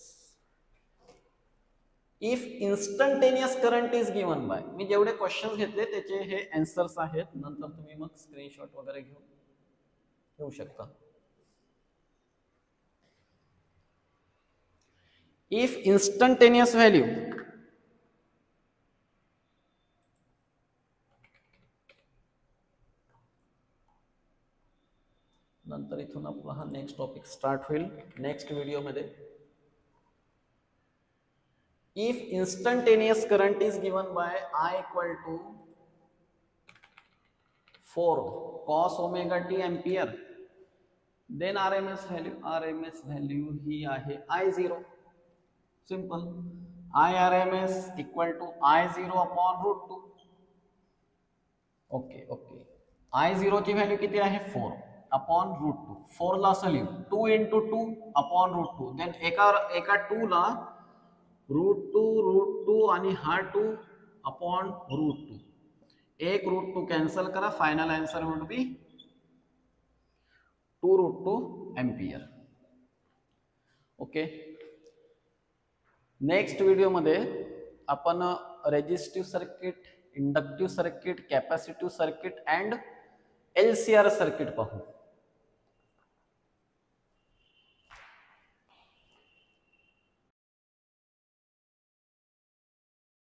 if instantaneous current is given by, मी जेवढे question घेतले त्याचे हे आन्सर्स आहेत, नंतर तुम्ही मग स्क्रीनशॉट वगैरे घेऊ शकता. If instantaneous value नंतर इथून आपला हा नेक्स्ट टॉपिक स्टार्ट होईल नेक्स्ट व्हिडिओ मध्ये. If instantaneous current is given by I equal to 4 cos omega t ampere, then RMS value ही आहे I0. Simple, IRMS equal to I0 upon √2. Okay, I0 ची value किती आहे 4 upon √2. 4 ला असं लिहू 2 into 2 अपॉन √2. देन एका 2 ला √2 आणि हा 2 अपॉन √2. एक √2 कॅन्सल करा, final answer would be 2√2 ampere. Okay, next video मध्ये आपण resistive circuit, inductive circuit, capacitive circuit and LCR circuit पाहू.